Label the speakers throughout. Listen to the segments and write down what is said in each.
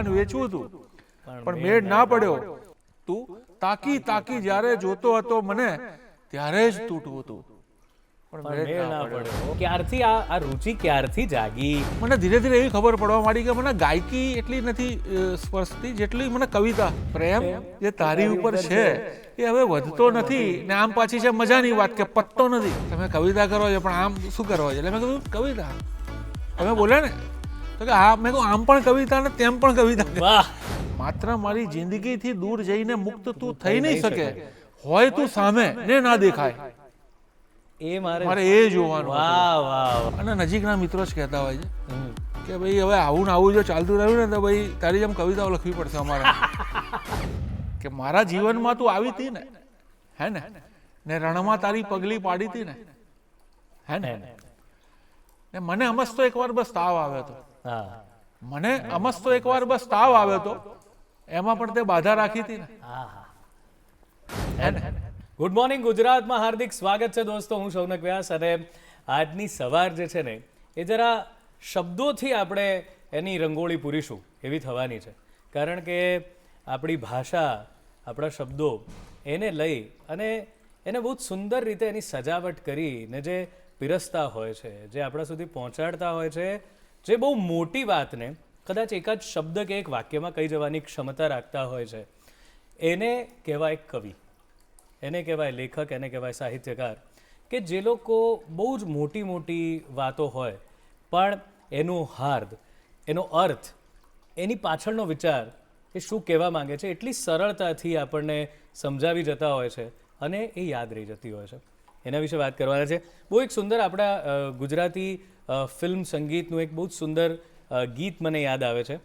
Speaker 1: મકાન વેચવું હતું, પણ મેળ ના પડ્યો. તું તાકી તાકી જ્યારે જોતો હતો મને, ત્યારે જ તૂટવું હતું, પણ મેળ ના પડ્યો.
Speaker 2: ક્યારથી આ રુચિ ક્યારથી જાગી?
Speaker 1: મને ધીરે ધીરે એવી ખબર પડવા માંડી કે મને ગાયકી એટલી નથી સ્પર્શતી જેટલી મને કવિતા. પ્રેમ જે તારી ઉપર છે એ હવે વધતો નથી ને આમ પાછી છે મજાની વાત કે પતતો નથી. તમે કવિતા કરો છો પણ આમ શું કરવા છે? એટલે મેં કીધું કવિતા. તમે બોલ્યા ને તો કે હા, મેં કહું આમ પણ કવિતા ને તેમ પણ કવિતા.
Speaker 2: વાહ!
Speaker 1: માત્ર મારી જિંદગીથી દૂર જઈને મુક્ત તું થઈ નહીં શકે, હોય તું સામે ને ના દેખાય,
Speaker 2: એ
Speaker 1: મારે એ જોવાનું.
Speaker 2: વાહ વાહ!
Speaker 1: અને નજીકના મિત્રો જ કહેતા હોય છે કે ભાઈ હવે આવું ને આવું જો ચાલતું રહ્યું ને તો ભાઈ તારી જેમ કવિતાઓ લખવી પડશે અમારે. કે મારા જીવનમાં તું આવી હતી ને, હે ને રણમાં તારી પગલી પાડી હતી ને, હે ને મને અમસ્તો એકવાર બસ તાવ આવ્યો હતો. મને અમસ્તો એકવાર બસ તાવ આવ્યો હતો, એમાં પણ તે બાધા રાખી હતી ને.
Speaker 2: ગુડ મોર્નિંગ ગુજરાતમાં હાર્દિક સ્વાગત છે દોસ્તો. હું શૌનક વ્યાસ અને આજની સવાર જે છે ને એ જરા શબ્દોથી આપણે એની રંગોળી પૂરીશું એવી થવાની છે. કારણ કે આપણી ભાષા, આપણા શબ્દો એને લઈ અને એને બહુ જ સુંદર રીતે એની સજાવટ કરીને જે પીરસતા હોય છે, જે આપણા સુધી પહોંચાડતા હોય છે, જે બહુ મોટી વાતને કદાચ એક જ શબ્દ કે એક વાક્યમાં કહી જવાની ક્ષમતા રાખતા હોય છે, એને કહેવાય કવિ, એને કહેવાય લેખક, એને કહેવાય સાહિત્યકાર. કે જે લોકો બહુ જ મોટી મોટી વાતો હોય પણ એનું હાર્દ, એનો અર્થ, એની પાછળનો વિચાર એ શું કહેવા માંગે છે એટલી સરળતાથી આપણને સમજાવી જતા હોય છે અને એ યાદ રહી જતી હોય છે. એના વિશે વાત કરવાના છે. બહુ એક સુંદર આપણા ગુજરાતી ફિલ્મ સંગીતનું એક બહુ જ સુંદર ગીત મને યાદ આવે છે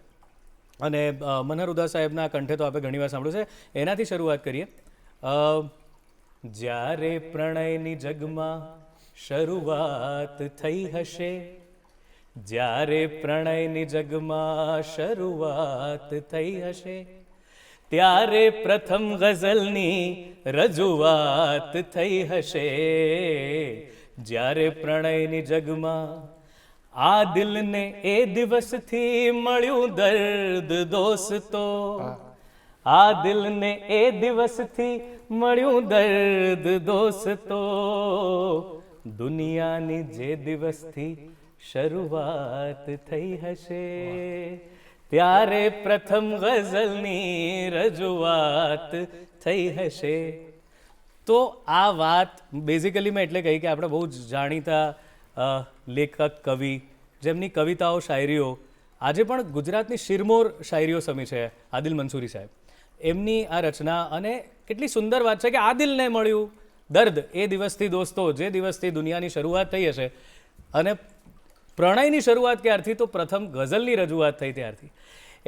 Speaker 2: અને મનહર ઉદા સાહેબના કંઠે તો આપણે ઘણીવાર સાંભળ્યું છે. એનાથી શરૂઆત કરીએ. જ્યારે પ્રણયની જગમાં શરૂઆત થઈ હશે, જ્યારે પ્રણયની જગમાં શરૂઆત થઈ હશે, ત્યારે પ્રથમ ગઝલની રજૂઆત થઈ હશે. જ્યારે પ્રણયની જગમાં આ દિલને એ દિવસથી મળ્યું દર્દ દોસ્તો, આ દિલને એ દિવસથી મળ્યું દર્દ દોસ્તો, દુનિયાની જે દિવસથી શરૂઆત થઈ હશે, ત્યારે પ્રથમ ગઝલની રજૂઆત થઈ હશે. તો આ વાત બેઝિકલી મેં એટલે કહી કે આપણે બહુ જ જાણીતા લેખક, કવિ, જેમની કવિતાઓ, શાયરીઓ આજે પણ ગુજરાતની શિરમોર શાયરીઓ સમી છે આદિલ મંસૂરી સાહેબ. એમની આ રચના અને કેટલી સુંદર વાત છે કે આ દિલને મળ્યું દર્દ એ દિવસથી દોસ્તો, જે દિવસથી દુનિયાની શરૂઆત થઈ હશે. અને પ્રણયની શરૂઆત ક્યારથી? તો પ્રથમ ગઝલની રજૂઆત થઈ ત્યારથી.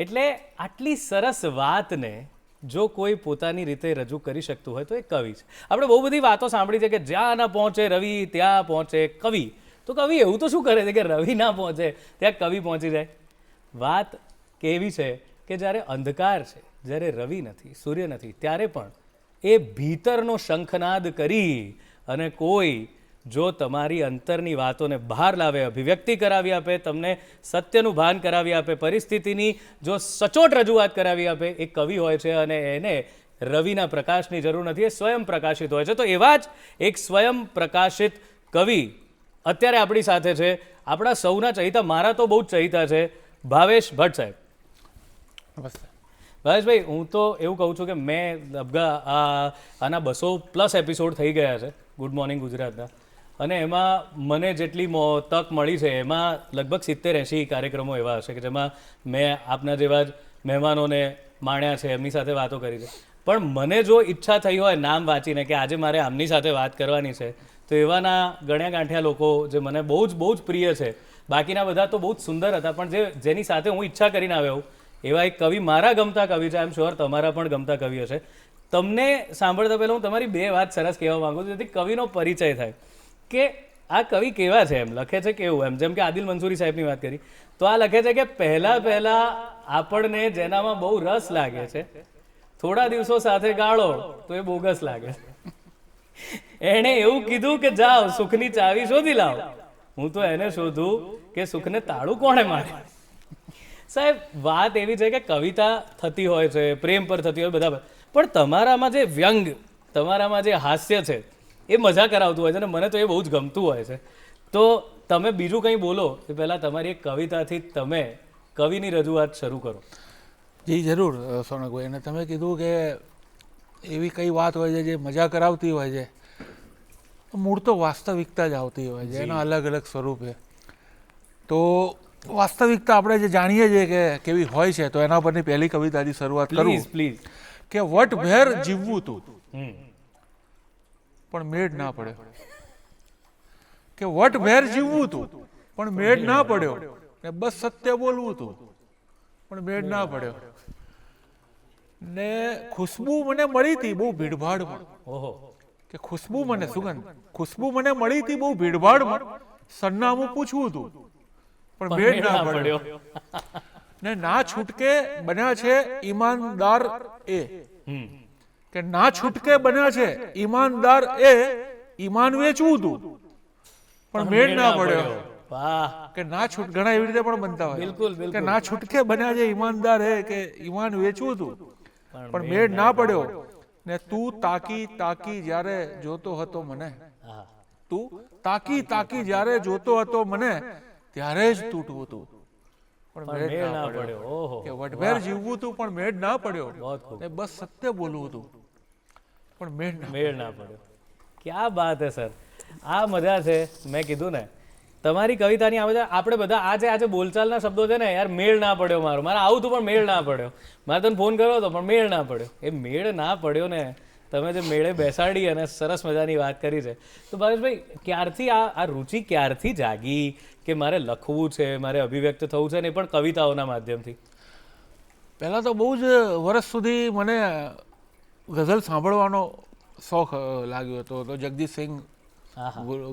Speaker 2: એટલે આટલી સરસ વાતને જો કોઈ પોતાની રીતે રજૂ કરી શકતું હોય તો એ કવિ છે. આપણે બહુ બધી વાતો સાંભળી છે કે જ્યાં ના પહોંચે રવિ ત્યાં પહોંચે કવિ. તો કવિ એવું તો શું કરે છે કે રવિ ના પહોંચે ત્યાં કવિ પહોંચી જાય? વાત કેવી છે કે જ્યારે અંધકાર છે, જ્યારે રવિ નથી, સૂર્ય નથી, ત્યારે પણ એ ભીતરનો શંખનાદ કરી અને કોઈ જો તમારી અંતરની વાતોને બહાર લાવે, અભિવ્યક્તિ કરાવી આપે, તમને સત્યનું ભાન કરાવી આપે, પરિસ્થિતિની જો સચોટ રજૂઆત કરાવી આપે, એ કવિ હોય છે. અને એને રવિના પ્રકાશની જરૂર નથી, એ સ્વયં પ્રકાશિત હોય છે. તો એવા જ એક સ્વયં પ્રકાશિત કવિ અત્યારે આપણી સાથે છે, આપણા સૌના ચહિતા, મારા તો બહુ જ ચહિતા છે, ભાવેશ ભટ્ટ સાહેબ.
Speaker 1: નમસ્તે
Speaker 2: ભાવેશભાઈ, હું તો એવું કહું છું કે મેં આના 200+ એપિસોડ થઈ ગયા છે ગુડ મોર્નિંગ ગુજરાતના, અને એમાં મને જેટલી તક મળી છે એમાં લગભગ 70-80 કાર્યક્રમો એવા હશે કે જેમાં મેં આપના જેવા જ મહેમાનોને માણ્યા છે, એમની સાથે વાતો કરી છે. પણ મને જો ઈચ્છા થઈ હોય નામ વાંચીને કે આજે મારે આમની સાથે વાત કરવાની છે, તો એવાના ગણ્યા ગાંઠ્યા લોકો જે મને બહુ જ પ્રિય છે. બાકીના બધા તો બહુ જ સુંદર હતા, પણ જેની સાથે હું ઈચ્છા કરીને આવ્યો એવા એક કવિ, મારા ગમતા કવિ છે. આઈ એમ શ્યોર તમારા પણ ગમતા કવિ હશે. તમને સાંભળતા પહેલાં હું તમારી બે વાત સરસ કહેવા માંગુ છું જેથી કવિનો પરિચય થાય કે આ કવિ કેવા છે, એમ લખે છે કેવું. એમ જેમ કે આદિલ મંસૂરી સાહેબની વાત કરી તો આ લખે છે કે પહેલા આપણને જેનામાં બહુ રસ લાગે છે, થોડા દિવસો સાથે ગાળો તો એ બોગસ લાગે છે. એણે એવું કીધું કે જાઓ સુખની ચાવી શોધી લાવો, હું તો એને શોધું કે સુખને તાળું કોણે મારે. સાહેબ વાત એવી છે કે કવિતા થતી હોય છે, પ્રેમ પર થતી હોય બધા, પણ તમારામાં જે વ્યંગ, તમારામાં જે હાસ્ય છે એ મજા કરાવતું હોય છે અને મને તો એ બહુ જ ગમતું હોય છે. તો તમે બીજું કંઈ બોલો એ પહેલાં તમારી એક કવિતાથી તમે કવિની રજૂઆત શરૂ કરો.
Speaker 1: જી જરૂર સોનકભાઈ. અને તમે કીધું કે એવી કઈ વાત હોય છે જે મજા કરાવતી હોય છે, મૂળ તો વાસ્તવિકતા જ આવતી હોય છે એના અલગ અલગ સ્વરૂપે. તો વાસ્તવિકતા આપણે જે જાણીએ છીએ કે કેવી હોય છે, તો એના પરની પહેલી કવિતાથી શરૂઆત કરું
Speaker 2: પ્લીઝ.
Speaker 1: કે વટભેર જીવવું તું પણ મેળ ના પડ્યો. કે વટભેર જીવવું તું પણ મેળ ના પડ્યો, ને બસ સત્ય બોલવું તું પણ મેળ ના પડ્યો. ને ખુશ્બુ મને મળી હતી બહુ ભીડભાડમાં.
Speaker 2: ઓહો.
Speaker 1: કે ખુશ્બુ મને સુગંધ, ખુશ્બુ મને મળી હતી બહુ ભીડભાડમાં, સરનામું પૂછવું હતું પણ મેળ ના પડ્યો. ને ના છૂટકે બન્યા છે ઈમાનદાર એ. કે ના છૂટકે બન્યા છે ઈમાનદાર એ, ઈમાન વેચવું હતું પણ મેળ ના પડ્યો.
Speaker 2: વાહ.
Speaker 1: કે ના છૂટ ઘણા એવી રીતે પણ બનતા હોય.
Speaker 2: બિલકુલ
Speaker 1: કે ના છૂટકે બન્યા છે ઈમાનદાર એ, કે ઈમાન વેચવું હતું પણ મેળ ના પડ્યો. ને તું તાકી તાકી જ્યારે જોતો હતો મને, તું તાકી તાકી જ્યારે જોતો હતો મને, ત્યારે જ તૂટવું હતું પણ મેળ ના પડ્યો.
Speaker 2: ઓહો.
Speaker 1: કે વટભેર જીવવું હતું પણ મેળ ના પડ્યો, ને બસ સત્ય બોલવું હતું પણ
Speaker 2: મેળ ના પડ્યો. ક્યાં બાત હે સર, આ મજા છે. મેં કીધું ને તમારી કવિતાની આ બધા આપણે બધા આજે બોલચાલના શબ્દો છે ને યાર, મેળ ના પડ્યો મારે આવું હતું પણ મેળ ના પડ્યો, મારે તને ફોન કર્યો હતો પણ મેળ ના પડ્યો. એ મેળ ના પડ્યો ને તમે જે મેળે બેસાડી અને સરસ મજાની વાત કરી છે. તો ભાવેશભાઈ, ક્યારથી આ રુચિ ક્યારથી જાગી કે મારે લખવું છે, મારે અભિવ્યક્ત થવું છે, ને પણ કવિતાઓના માધ્યમથી?
Speaker 1: પહેલાં તો બહુ જ વર્ષ સુધી મને ગઝલ સાંભળવાનો શોખ લાગ્યો હતો. તો જગદીશ સિંઘ,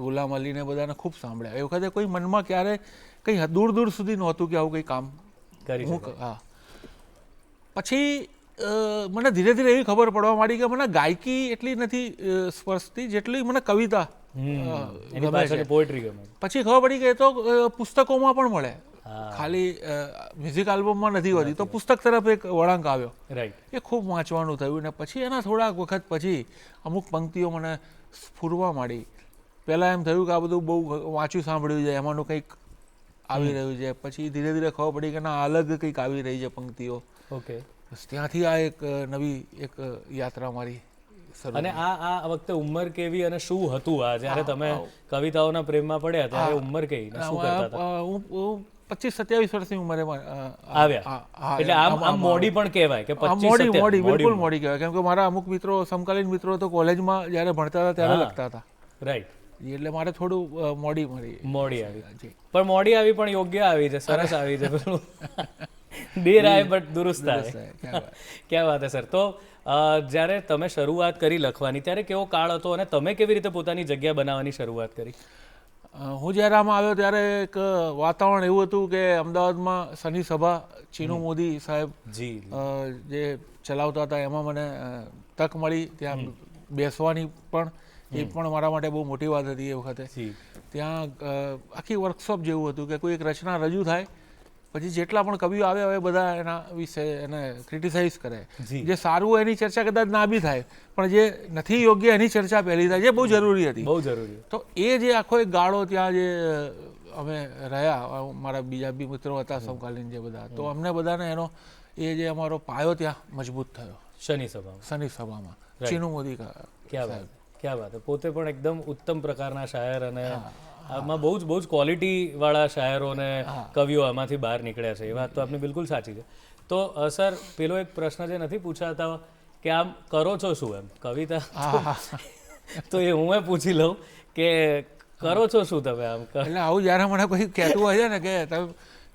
Speaker 1: ગુલામ અલીને બધાને ખૂબ સાંભળ્યા. એ વખતે કોઈ મનમાં ક્યારે કંઈ દૂર દૂર સુધી નહોતું કે આવું કંઈ કામ
Speaker 2: કરી.
Speaker 1: હા. પછી મને ધીરે ધીરે એવી ખબર પડવા માંડી કે મને ગાયકી એટલી નથી સ્પર્શતી જેટલી મને કવિતા ગમે છે.
Speaker 2: પોએટ્રી ગમે.
Speaker 1: પછી ખબર પડી કે એ તો પુસ્તકોમાં પણ મળે, ખાલી મ્યુઝિક આલ્બમમાં નથી હોતી. તો પુસ્તક તરફ એક વળાંક આવ્યો.
Speaker 2: રાઈટ.
Speaker 1: એ ખૂબ વાંચવાનું થયું. ને પછી એના થોડાક વખત પછી અમુક પંક્તિઓ મને સ્ફુરવા માંડી. પહેલાં એમ થયું કે આ બધું બહુ વાંચ્યું સાંભળ્યું છે, એમાંનું કંઈક આવી રહ્યું છે. પછી ધીરે ધીરે ખબર પડી કે ના, અલગ કંઈક આવી રહી છે પંક્તિઓ.
Speaker 2: ઓકે.
Speaker 1: ત્યાંથી આ એક નવી એક યાત્રા મારી.
Speaker 2: અને આ વખતે ઉંમર કેવી અને શું હતું આ જ્યારે તમે કવિતાઓના પ્રેમમાં પડ્યા ત્યારે ઉંમર કેવી, શું કરતા હતા?
Speaker 1: હું 25-27 વર્ષની ઉંમરે
Speaker 2: આવ્યા. એટલે આમ મોડી પણ કહેવાય કે
Speaker 1: મોડી, બિલકુલ મોડી કહેવાય. કેમ કે મારા અમુક મિત્રો, સમકાલીન મિત્રો તો કોલેજમાં જ્યારે ભણતા હતા ત્યારે લખતા હતા.
Speaker 2: રાઈટ.
Speaker 1: એટલે મારે થોડું મોડી
Speaker 2: આવી. પણ મોડી આવી પણ યોગ્ય આવી છે, સરસ આવી છે. પેલું દેર આય બટ દુરુસ્ત આય. ક્યાં વાત હે સર. તો જ્યારે તમે શરૂઆત કરી લખવાની ત્યારે કેવો કાળ હતો અને તમે કેવી રીતે પોતાની જગ્યા બનાવવાની શરૂઆત કરી?
Speaker 1: હું જ્યારે આમાં આવ્યો ત્યારે એક વાતાવરણ એવું હતું કે અમદાવાદમાં શનિ સભા ચીનુ મોદી સાહેબ જે ચલાવતા હતા, એમાં મને તક મળી ત્યાં બેસવાની. પણ એ પણ મારા માટે બહુ મોટી વાત હતી એ વખતે. ત્યાં આખી વર્કશોપ જેવું હતું કે કોઈ એક રચના રજૂ થાય, પછી જેટલા પણ કવિઓ આવે હવે બધા એના વિશે એને ક્રિટિસાઇઝ કરે. જે સારું હોય એની ચર્ચા કદાચ ના બી થાય, પણ જે નથી યોગ્ય એની ચર્ચા પહેલી થાય, જે બહુ જરૂરી હતી.
Speaker 2: બહુ જરૂરી.
Speaker 1: તો એ જે આખો એક ગાળો ત્યાં જે અમે રહ્યા, મારા બીજા બી મિત્રો હતા સમકાલીન જે બધા, તો અમને બધાને એનો એ જે અમારો પાયો ત્યાં મજબૂત થયો
Speaker 2: શનિ સભામાં
Speaker 1: ચીનુ મોદી.
Speaker 2: ક્યાં વાત. પોતે પણ એકદમ ઉત્તમ પ્રકારના શાયર અને આમાં બહુ જ ક્વોલિટી વાળા શાયરો અને કવિઓ આમાંથી બહાર નીકળ્યા છે. એ વાત તો આપની બિલકુલ સાચી છે. તો સર, પેલો એક પ્રશ્ન જે નથી પૂછાતા કે આમ કરો છો શું એમ કવિતા, તો એ હું પૂછી લઉં કે કરો છો શું તમે આમ?
Speaker 1: એટલે આવું જ્યારે મને કોઈ કહેતું હોય છે ને કે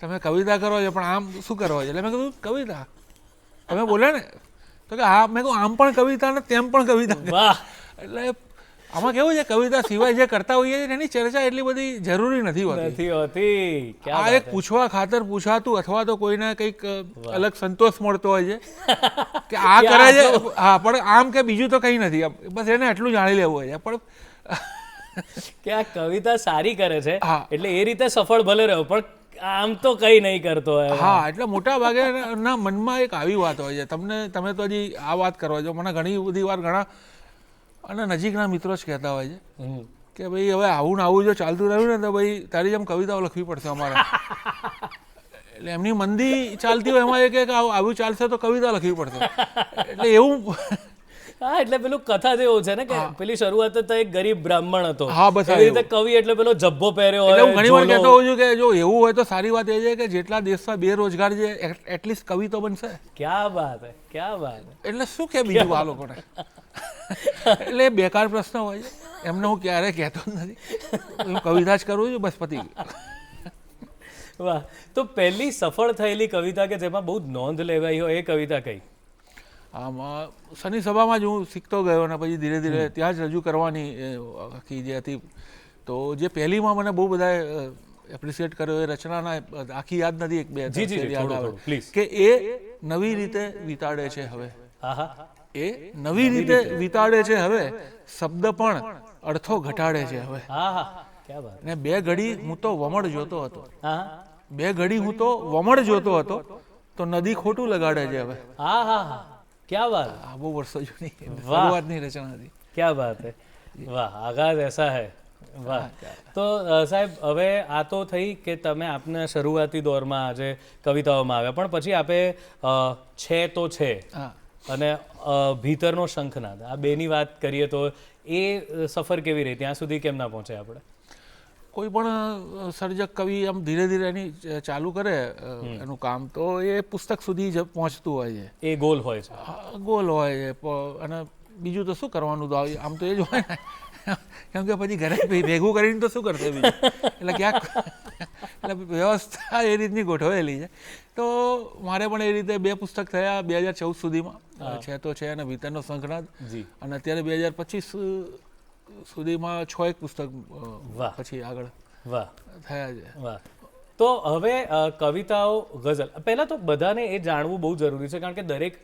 Speaker 1: તમે કવિતા કરો છો પણ આમ શું કરો છો, એટલે મેં કીધું કવિતા તમે બોલે ને, તો કે હા. મેં કહું આમ પણ કવિતા ને તેમ પણ કવિતા.
Speaker 2: વાહ.
Speaker 1: એટલે આમાં કેવું છે, કવિતા સિવાય જે કરતા હોઈએ છીએ એની ચર્ચા એટલી બધી જરૂરી નથી
Speaker 2: હોતી.
Speaker 1: આ એક પૂછવા ખાતર પૂછાતું, અથવા તો કોઈને કંઈક અલગ સંતોષ મળતો હોય છે કે આ કરે છે. હા, પણ આમ કે બીજું તો કંઈ નથી, બસ એને એટલું જાણી લેવું હોય છે. પણ
Speaker 2: કે આ કવિતા સારી કરે છે
Speaker 1: હા.
Speaker 2: એટલે એ રીતે સફળ ભલે રહ્યો પણ આમ તો કઈ નહીં કરતો હોય.
Speaker 1: હા, એટલે મોટા ભાગે ના મનમાં એક આવી વાત હોય છે. તમે તો હજી આ વાત કરો છો, મને ઘણી બધી વાર ઘણા અને નજીકના મિત્રો જ કહેતા હોય છે કે ભાઈ હવે આવું ને આવું જો ચાલતું રહ્યું ને તો ભાઈ તારી જેમ કવિતાઓ લખવી પડશે અમારે. એટલે એમની મંદી ચાલતી હોય એમાં એ કે આવું ચાલશે તો કવિતા લખવી પડશે. એટલે એવું
Speaker 2: હા, એટલે પેલું કથા જેવું છે ને કે પેલી શરૂઆત તો એક ગરીબ બ્રાહ્મણ હતો.
Speaker 1: હા, બસ
Speaker 2: એવી રીતે કવિ એટલે પેલો જબ્બો પહેર્યો
Speaker 1: એટલે
Speaker 2: હોય.
Speaker 1: હું ઘણી વાર કહેતો હોઉં છું કે જો એવું હોય તો સારી વાત એ છે કે જેટલા દેશમાં બેરોજગાર છે એટલીસ્ટ કવિ તો બનશે.
Speaker 2: ક્યાં વાત હે, ક્યાં વાત હે.
Speaker 1: એટલે શું કે બીજું આ લોકોને એટલે બેકાર પ્રશ્ન હોય છે. એમને હું ક્યારેય કહેતો જ નથી. હું કવિતા જ કરું છું, બસ પતી ગયું.
Speaker 2: વાહ. તો પહેલી સફળ થયેલી કવિતા કે જેમાં બહુ નોંધ લેવાઈ હોય એ કવિતા કઈ?
Speaker 1: આમાં શનિ સભામાં જ હું શીખતો ગયો અને પછી ધીરે ધીરે ત્યાં જ રજૂ કરવાની આખી જે હતી. તો જે પહેલીમાં મને બહુ બધાએ એપ્રિશિએટ કર્યો એ રચનાના આખી યાદ નથી, એક બે યાદ આવે કે એ નવી રીતે વિતાડે છે હવે. એ નવી રીતે વિતાડે છે હવે, શબ્દ પણ અર્થો ઘટાડે છે હવે. ને બે ઘડી હું તો વમળ જોતો હતો, બે ઘડી હું તો વમળ જોતો હતો તો નદી ખોટું લગાડે છે હવે.
Speaker 2: ક્યાં વાત.
Speaker 1: આ બહુ વર્ષો જૂની શરૂઆતની રચના હતી.
Speaker 2: ક્યાં બાત હે. વાહ, આગાજ એસા હે. વાહ. તો સાહેબ હવે આ તો થઈ કે તમે આપના શરૂઆતી દોરમાં આજે કવિતાઓમાં આવ્યા, પણ પછી આપે છે તો છે અને ભીતરનો શંખનાદ, આ બેની વાત કરીએ તો એ સફર કેવી રહી, ત્યાં સુધી કેમ ના પહોંચે આપણે?
Speaker 1: કોઈ પણ સર્જક કવિ આમ ધીરે ધીરે એની ચાલુ કરે એનું કામ તો એ પુસ્તક સુધી પહોંચતું હોય છે.
Speaker 2: એ ગોલ હોય છે.
Speaker 1: ગોલ હોય છે. અને બીજું તો શું કરવાનું, આમ તો એ જ હોય ને, કેમ કે પછી ઘરે ભેગું કરીને તો શું કરશે બીજું. એટલે ક્યાંક એટલે વ્યવસ્થા એ રીતની ગોઠવેલી છે. તો મારે પણ એ રીતે 2 પુસ્તક થયા 2014 સુધીમાં, છે તો છે અને ભીતરનો શંખનાદ, અને અત્યારે 2025 સુધીમાં 6 પુસ્તક પછી આગળ થયા છે.
Speaker 2: વાહ. તો હવે કવિતાઓ, ગઝલ, પહેલા તો બધાને એ જાણવું બહુ જરૂરી છે, કારણ કે દરેક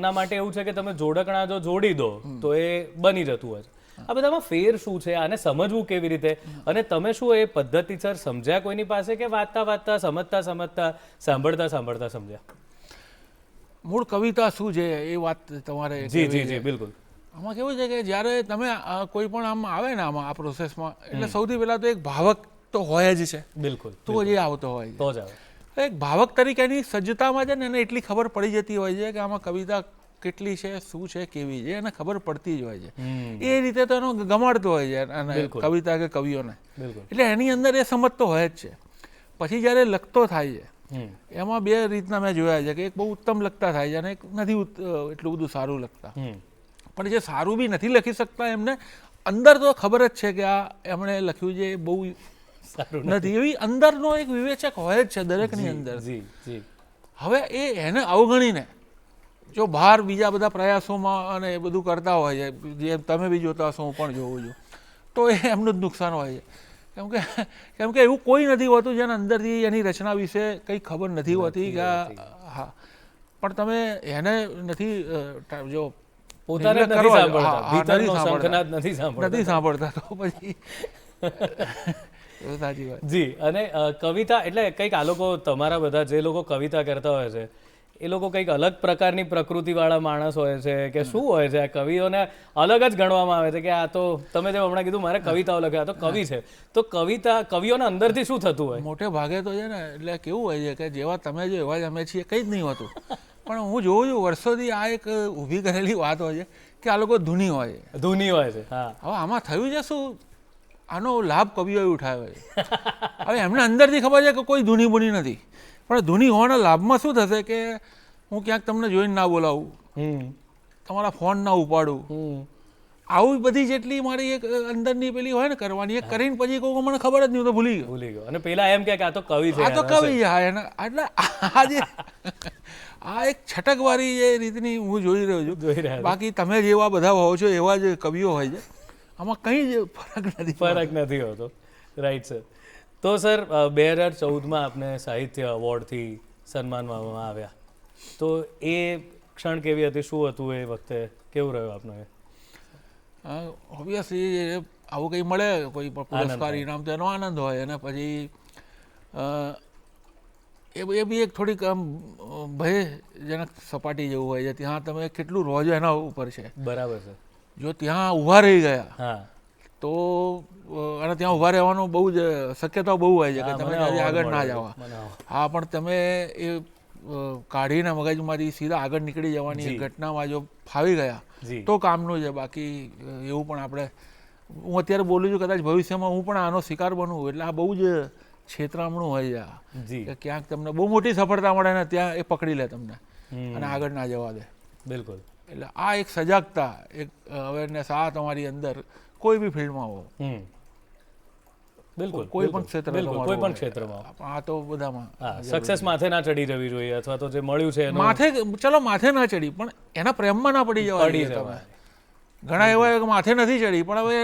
Speaker 2: ના માટે એવું છે કે તમે જોડકણા જો જોડી દો તો એ બની જતું હોય છે. આ બધામાં ફેર શું છે, આને સમજવું કેવી રીતે, અને તમે શું એ પદ્ધતિસર સમજ્યા કોઈની પાસે કે વાંચતા વાંચતા સમજતા સમજતા સાંભળતા સાંભળતા સમજ્યા?
Speaker 1: મૂળ કવિતા શું છે એ વાત તમારે.
Speaker 2: જી જી જી, બિલકુલ.
Speaker 1: આમાં કેવું છે કે જ્યારે તમે કોઈ પણ આમ આવે ને આમાં આ પ્રોસેસમાં, એટલે સૌથી પહેલાં તો એક ભાવક તો હોય જ છે.
Speaker 2: બિલકુલ.
Speaker 1: તો જ આવતો હોય છે.
Speaker 2: તો જ આવે.
Speaker 1: એક ભાવક તરીકેની સજ્જતામાં છે ને એને એટલી ખબર પડી જતી હોય છે કે આમાં કવિતા કેટલી છે, શું છે, કેવી છે, એને ખબર પડતી જ હોય છે. એ રીતે તો એનો ગમાડતો હોય છે અને કવિતા કે કવિઓને. એટલે એની અંદર એ સમજ તો હોય જ છે. પછી જ્યારે લખતો થાય છે એમાં 2 રીતના મેં જોયા છે કે એક બહુ ઉત્તમ લખતા થાય છે અને એક નથી એટલું બધું સારું લખતા. પણ જે સારું બી નથી લખી શકતા એમને અંદર તો ખબર જ છે કે આ એમણે લખ્યું છે એ બહુ સારું નથી, એવી અંદરનો એક વિવેચક હોય જ છે દરેકની અંદર. હવે એને અવગણીને જો બહાર બીજા બધા પ્રયાસોમાં અને એ બધું કરતા હોય છે, જે તમે બી જોતા હશો, હું પણ જોઉં છું, તો એ એમનું જ નુકસાન હોય છે. કેમ કે એવું કોઈ નથી હોતું જેને અંદરથી એની રચના વિશે કંઈ ખબર નથી હોતી કે હા, પણ તમે એને નથી જો
Speaker 2: પોતાને નથી સાંભળતા તો પછી
Speaker 1: સાચી વાત.
Speaker 2: જી. અને કવિતા એટલે કંઈક આ લોકો તમારા બધા જે લોકો કવિતા કરતા હોય છે એ લોકો કંઈક અલગ પ્રકારની પ્રકૃતિવાળા માણસ હોય છે કે શું હોય છે? આ કવિઓને અલગ જ ગણવામાં આવે છે કે આ તો તમે જેમ હમણાં કીધું મારે કવિતાઓ લખે, આ તો કવિ છે. તો કવિઓના અંદરથી શું થતું હોય?
Speaker 1: મોટે ભાગે તો છે ને એટલે કેવું હોય છે કે જેવા તમે જો એવા જ અમે છીએ, કંઈ જ નહીં હોતું. પણ હું જોઉં છું વર્ષોથી આ એક ઊભી કરેલી વાત હોય છે કે આ લોકો ધૂની હોય છે.
Speaker 2: ધૂની હોય છે. હા.
Speaker 1: હવે આમાં થયું છે શું, આનો લાભ કવિઓએ ઉઠાવ્યો છે. હવે એમને અંદરથી ખબર છે કે કોઈ ધૂની બુની નથી, પણ ધૂની હોવાના લાભમાં શું થશે કે હું ક્યાંક તમને જોઈને ના બોલાવું, તમારા ફોન ના ઉપાડું, આવી બધી જેટલી મારી એક અંદરની પેલી હોય ને કરવાની, એક કરીને પછી કહું મને ખબર જ નહીં, હું તો ભૂલી ગયો.
Speaker 2: અને પેલા એમ કે આ તો કવિ છે,
Speaker 1: આ તો કવિ છે. એટલે આ એક છટકવાળી જે રીતની હું જોઈ રહ્યો છું. બાકી તમે જેવા બધા હોવ છો એવા જ કવિઓ હોય છે, આમાં કંઈ જ ફરક નથી
Speaker 2: હોતો. Right sir. તો સર 2014માં આપને સાહિત્ય એવોર્ડથી સન્માનવામાં આવ્યા, તો એ ક્ષણ કેવી હતી, શું હતું એ વખતે, કેવું રહ્યું આપનું?
Speaker 1: ઓબ્વિયસલી આવું કંઈ મળે કોઈ પુરસ્કાર ઇનામ તો એનો આનંદ હોય. અને પછી એ બી એક થોડીક આમ ભયજનક સપાટી જેવું હોય છે. ત્યાં તમે કેટલું રહો છો એના ઉપર છે.
Speaker 2: બરાબર છે.
Speaker 1: જો ત્યાં ઊભા રહી ગયા
Speaker 2: હા
Speaker 1: તો અને ત્યાં ઊભા રહેવાનું બહુ જ શક્યતાઓ બહુ હોય છે કે તમે આગળ ના જવા. હા, પણ તમે એ કાઢીને મગજમાંથી સીધા આગળ નીકળી જવાની ઘટનામાં જો ફાવી ગયા તો કામનું છે. બાકી એવું પણ આપણે, હું અત્યારે બોલું છું, કદાચ ભવિષ્યમાં હું પણ આનો શિકાર બનું, એટલે આ બહુ જ છેતરામણું હોય છે કે ક્યાંક તમને બહુ મોટી સફળતા મળે ને ત્યાં એ પકડી લે તમને અને આગળ ના જવા દે.
Speaker 2: બિલકુલ.
Speaker 1: એટલે આ એક સજાગતા, એક અવેરનેસ આ તમારી અંદર કોઈ બી ફિલ્ડમાં હો,
Speaker 2: બિલકુલ
Speaker 1: કોઈ પણ ક્ષેત્ર,
Speaker 2: કોઈ પણ ક્ષેત્રમાં,
Speaker 1: આ તો બધામાં
Speaker 2: સક્સેસ માથે ના ચડી જવી જોઈએ, અથવા તો જે મળ્યું છે
Speaker 1: માથે, ચલો માથે ના ચડી પણ એના પ્રેમમાં ના પડી જવા. ઘણા એવા કે માથે નથી ચડી પણ હવે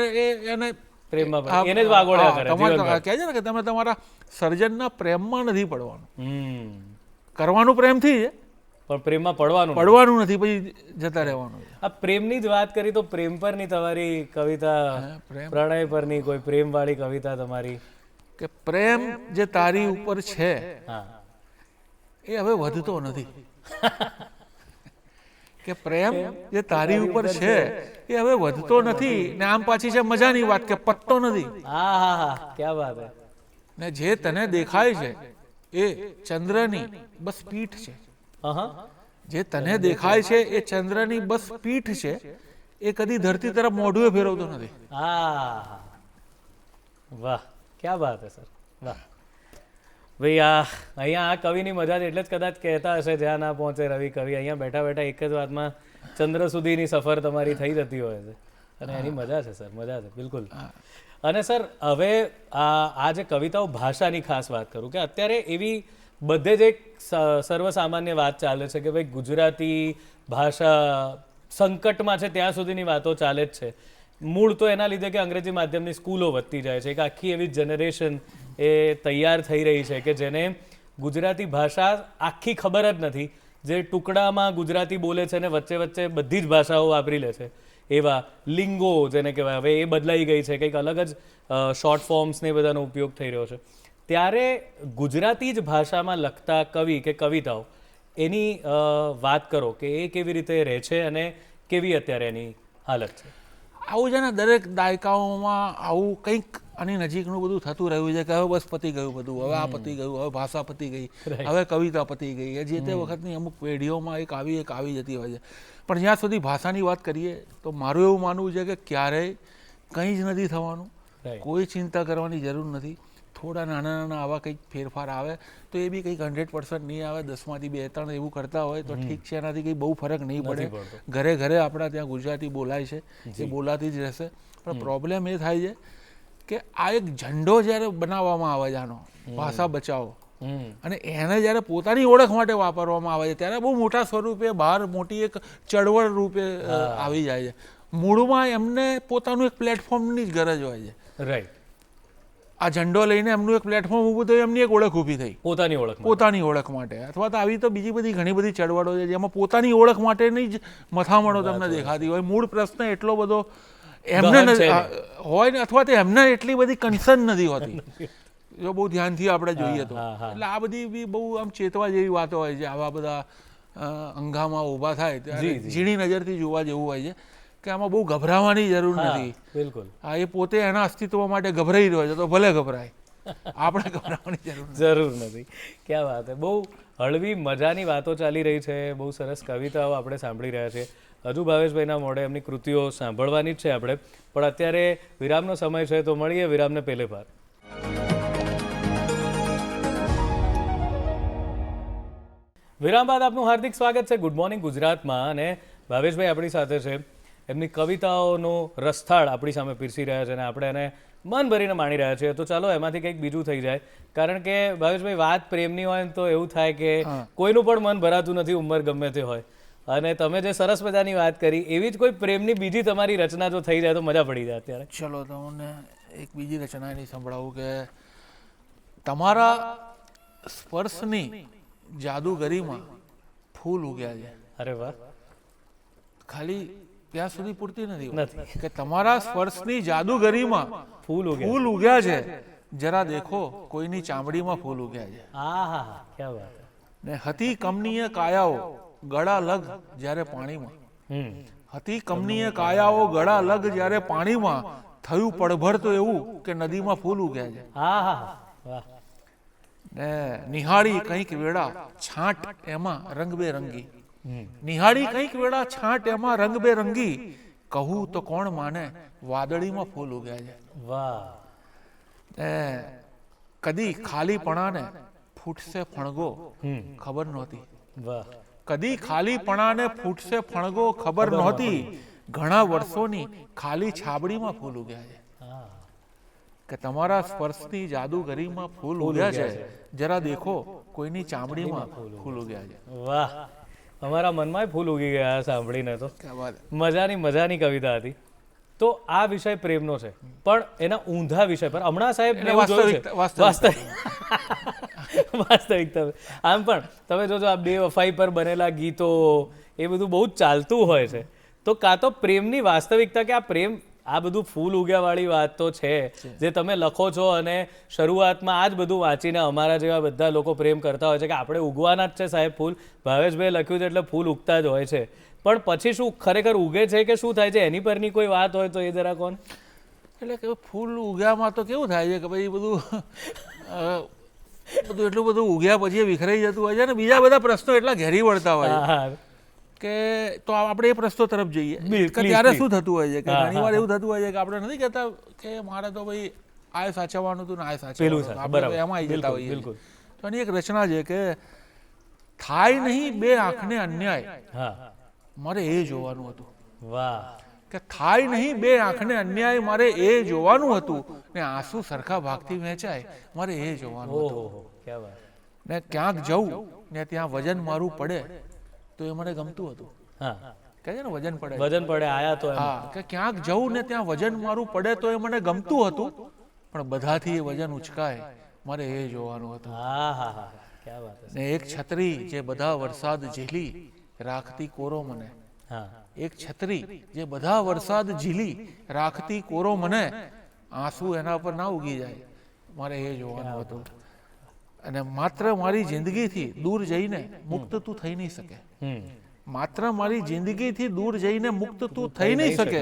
Speaker 1: એને
Speaker 2: પ્રેમમાં એને જ વાગોળ્યા કરે.
Speaker 1: તમારે કહે છે ને કે તમે તમારા સર્જનના પ્રેમમાં નથી પડવાનું. કરવાનું પ્રેમથી છે
Speaker 2: પણ પ્રેમમાં
Speaker 1: પડવાનું નથી, પછી જતા રહેવાનું.
Speaker 2: આ પ્રેમની જ વાત કરી તો પ્રેમ પરની તમારી કવિતા, પ્રણય પરની કોઈ પ્રેમ વાળી કવિતા તમારી?
Speaker 1: કે પ્રેમ જે તારી ઉપર છે એ હવે વધતો નથી. કે પ્રેમ જે તારી ઉપર છે એ હવે વધતો નથી. ને આમ પાછી છે મજાની વાત કે પતતો નથી.
Speaker 2: ક્યાં વાત હે.
Speaker 1: ને જે તને દેખાય છે એ ચંદ્રની બસ પીઠ છે. જે તને દેખાય છે એ ચંદ્રની બસ પીઠ છે, એ કદી ધરતી તરફ મોઢું ફેરવતો નથી.
Speaker 2: વાહ, ક્યાં વાત હે સર, વાહ. ભાઈ અહીંયા આ કવિની મજા જ એટલે જ કદાચ કહેતા હશે જ્યાં ના પહોંચે રવિ કવિ. અહીંયા બેઠા બેઠા એક જ વાતમાં ચંદ્ર સુધીની સફર તમારી થઈ જતી હોય છે અને એની મજા છે સર, મજા છે બિલકુલ. અને સર હવે આ જે કવિતાઓ, ભાષાની ખાસ વાત કરું કે અત્યારે એવી બધે જ એક સર્વસામાન્ય વાત ચાલે છે કે ભાઈ ગુજરાતી ભાષા સંકટમાં છે ત્યાં સુધીની વાતો ચાલે જ છે. મૂળ તો એના લીધે કે અંગ્રેજી માધ્યમની સ્કૂલો વધતી જાય છે. એક આખી એવી જનરેશન એ તૈયાર થઈ રહી છે કે જેને ગુજરાતી ભાષા આખી ખબર જ નથી, જે ટુકડામાં ગુજરાતી બોલે છે ને વચ્ચે વચ્ચે બધી જ ભાષાઓ વાપરી લે છે. એવા લિંગો જેને કહેવાય હવે એ બદલાઈ ગઈ છે, કંઈક અલગ જ શોર્ટ ફોર્મ્સ ને બધાનો ઉપયોગ થઈ રહ્યો છે. ત્યારે ગુજરાતી જ ભાષામાં લખતા કવિ કે કવિતાઓ, એની વાત કરો કે એ કેવી રીતે રહે છે અને કેવી અત્યારે એની હાલત છે.
Speaker 1: આવું છે ને દરેક દાયકાઓમાં આવું કંઈક આની નજીકનું બધું થતું રહ્યું છે કે હવે બસ પતી ગયું બધું, હવે આ પતી ગયું, હવે ભાષા પતી ગઈ, હવે કવિતા પતી ગઈ. એ જે તે વખતની અમુક પેઢીઓમાં એક આવી જતી હોય છે. પણ જ્યાં સુધી ભાષાની વાત કરીએ તો મારું એવું માનવું છે કે ક્યારેય કંઈ જ નથી થવાનું, કોઈ ચિંતા કરવાની જરૂર નથી. થોડા નાના નાના આવા કંઈક ફેરફાર આવે તો એ બી કંઈક 100% નહીં આવે, 10માંથી 2-3 એવું કરતા હોય તો ઠીક છે, એનાથી કંઈ બહુ ફરક નહીં પડે. ઘરે ઘરે આપણા ત્યાં ગુજરાતી બોલાય છે, એ બોલાતી જ રહેશે. પણ પ્રોબ્લેમ એ થાય છે કે આ એક ઝંડો જ્યારે બનાવવામાં આવે છે આનો, ભાષા બચાવો, અને એને જ્યારે પોતાની ઓળખ માટે વાપરવામાં આવે છે ત્યારે બહુ મોટા સ્વરૂપે બહાર મોટી એક ચળવળ રૂપે આવી જાય છે. મૂળમાં એમને પોતાનું એક પ્લેટફોર્મની જ ગરજ હોય છે.
Speaker 2: રાઈટ.
Speaker 1: આ ઝંડો લઈને એમનું એક પ્લેટફોર્મ ઊભું થયું, એમની એક ઓળખ ઊભી થઈ પોતાની ઓળખ માટે. અથવા તો આવી તો બીજી બધી ઘણી બધી ચળવળો છે જેમાં પોતાની ઓળખ માટેની જ મથામણો તમને દેખાતી હોય. મૂળ પ્રશ્ન એટલો બધો એમને હોય ને, અથવા તો એમને એટલી બધી કન્સર્ન નથી હોતી જો બહુ ધ્યાનથી આપણે જોઈએ તો. એટલે આ બધી બી બહુ આમ ચેતવા જેવી વાતો હોય છે. આવા બધા અંગામાં ઊભા થાય ત્યારે ઝીણી નજરથી જોવા જેવું હોય છે કે આમાં બહુ ગભરાવાની જરૂર નથી.
Speaker 2: બિલકુલ.
Speaker 1: હા, એ પોતે એના અસ્તિત્વ માટે ગભરાઈ રહ્યો છે તો ભલે ગભરાય, આપણે ગભરાવાની જરૂર
Speaker 2: નથી. ક્યાં વાત છે. બહુ હળવી મજાની વાતો ચાલી રહી છે, બહુ સરસ કવિતાઓ આપણે સાંભળી રહ્યા છીએ. હજુ ભાવેશભાઈના મોઢે એમની કૃતિઓ સાંભળવાની જ છે આપણે, પણ અત્યારે વિરામનો સમય છે તો મળીએ વિરામને પહેલે ભાર. વિરામ બાદ આપનું હાર્દિક સ્વાગત છે ગુડ મોર્નિંગ ગુજરાતમાં. અને ભાવેશભાઈ આપણી સાથે છે, એમની કવિતાઓનો રસથાળ આપણી સામે પીરસી રહ્યા છે અને આપણે એને મન ભરીને માણી રહ્યા છીએ. તો ચાલો એમાંથી કંઈક બીજું થઈ જાય, કારણ કે ભાવેશભાઈ વાત પ્રેમની હોય ને તો એવું થાય કે કોઈનું પણ મન ભરાતું નથી, ઉંમર ગમે તે હોય. અને તમે જે સરસ મજાની વાત કરી એવી જ કોઈ પ્રેમની બીજી તમારી રચના જો થઈ જાય તો મજા પડી જાય અત્યારે.
Speaker 1: ચલો તમને એક બીજી રચના એની સંભળાવું કે તમારા સ્પર્શની જાદુગરીમાં ફૂલ ઉગ્યા છે.
Speaker 2: અરે વાહ.
Speaker 1: ખાલી ત્યાં સુધી પૂરતી નથી
Speaker 2: નથી.
Speaker 1: કે તમારા સ્પર્શની જાદુગરીમાં
Speaker 2: ફૂલ ઉગે.
Speaker 1: ફૂલ ઉગ્યા છે, જરા દેખો કોઈની ચામડીમાં ફૂલ ઉગ્યા છે.
Speaker 2: આહા, ક્યા વાત હે.
Speaker 1: ને હતી કમનીય કાયાઓ ગળા લગ જ્યારે પાણીમાં, હતી કમનીય કાયાઓ ગળા લગ જ્યારે પાણીમાં, થયું પડભર તો એવું કે નદીમાં ફૂલ ઉગ્યા છે.
Speaker 2: આહા, વાહ.
Speaker 1: ને નિહાળી કંઈક વેળા છાંટ એમાં રંગબેરંગી, નિહાળી કંઈક વેળા છાંટ એમાં રંગબેરંગી, કહું તો કોણ માને વાદળીમાં ફૂલ ઉગ્યા છે.
Speaker 2: વાહ.
Speaker 1: ને કદી ખાલીપણાને ફૂટશે ફણગો ખબર નહોતી,
Speaker 2: વાહ.
Speaker 1: કદી ખાલીપણાને ફૂટશે ફણગો ખબર નહોતી, ઘણા વર્ષોની ખાલી છાબડીમાં ફૂલ ઉગ્યા છે.
Speaker 2: હા.
Speaker 1: કે તમારા સ્પર્શની જાદુગરીમાં ફૂલ ઉગ્યા છે, જરા દેખો કોઈની ચામડીમાં ફૂલ ઉગ્યા છે.
Speaker 2: વાહ. અમારા મનમાં ફૂલ ઉગી ગયા સાંભળીને તો.
Speaker 1: ક્યા વાત.
Speaker 2: મજાની કવિતા હતી. તો આ વિષય પ્રેમનો છે, પણ એના ઊંધા વિષય પર હમણાં સાહેબ મેં એવું જોયું છે. વાસ્તવિકતા. આમ પણ તમે જોજો આ બેવફાઈ પર બનેલા ગીતો એ બધું બહુ જ ચાલતું હોય છે. તો કાં તો પ્રેમની વાસ્તવિકતા કે આ પ્રેમ આ બધું ફૂલ ઉગ્યા વાળી વાત તો છે જે તમે લખો છો, અને શરૂઆતમાં આ જ બધું વાંચીને અમારા જેવા બધા લોકો પ્રેમ કરતા હોય છે કે આપણે ઉગવાના જ છે સાહેબ ફૂલ. ભાવેશભાઈ લખ્યું છે એટલે ફૂલ ઉગતા જ હોય છે, પણ પછી શું ખરેખર ઉગે છે કે શું થાય છે એની પરની કોઈ વાત હોય તો એ જરા કોણ.
Speaker 1: એટલે કે ફૂલ ઉગ્યામાં તો કેવું થાય છે કે ભાઈ બધું એટલું બધું ઉગ્યા પછી વિખરાઈ જતું હોય છે, ને બીજા બધા પ્રશ્નો એટલા ઘેરી વળતા હોય કે તો આપણે એ પ્રશ્નો તરફ જઈએ કે ત્યારે શું થતું હોય છે કે ઘણી વાર એવું થતું હોય છે કે આપણે નથી કહેતા કે મારે તો ભાઈ આ સાચવવાનું હતું ને આ સાચવવાનું, આપણે એમાં આવી જતા હોઈએ. તો એની એક રચના છે કે થાય નહીં બે આંખને અન્યાય, મારે એ જોવાનું હતું.
Speaker 2: વાહ.
Speaker 1: કે થાય નહીં બે આંખને અન્યાય, મારે એ જોવાનું હતું, ને આંસુ સરખા ભાગથી વહેંચાય, મારે એ જોવાનું હતું. ને ક્યાંક જવું ને ત્યાં વજન મારું પડે તો એ મને ગમતું હતું. કે છે ને વજન પડે
Speaker 2: આયા તો.
Speaker 1: હા, કે ક્યાંક જવું ને ત્યાં વજન મારું પડે તો એ મને ગમતું હતું, પણ બધાથી એ વજન ઉચકાય, મારે એ જોવાનું હતું. ને એક છત્રી જે બધા વરસાદ ઝીલી રાખતી કોરો મને, એક છત્રી જે બધા વરસાદ ઝીલી રાખતી કોરો મને, આંસુ એના પર ના ઉગી જાય, મારે એ જોવાનું હતું. અને માત્ર મારી જિંદગીથી દૂર જઈને મુક્ત તું થઈ નહીં શકે, માત્ર મારી જિંદગીથી દૂર જઈને મુક્ત તું થઈ નહીં શકે,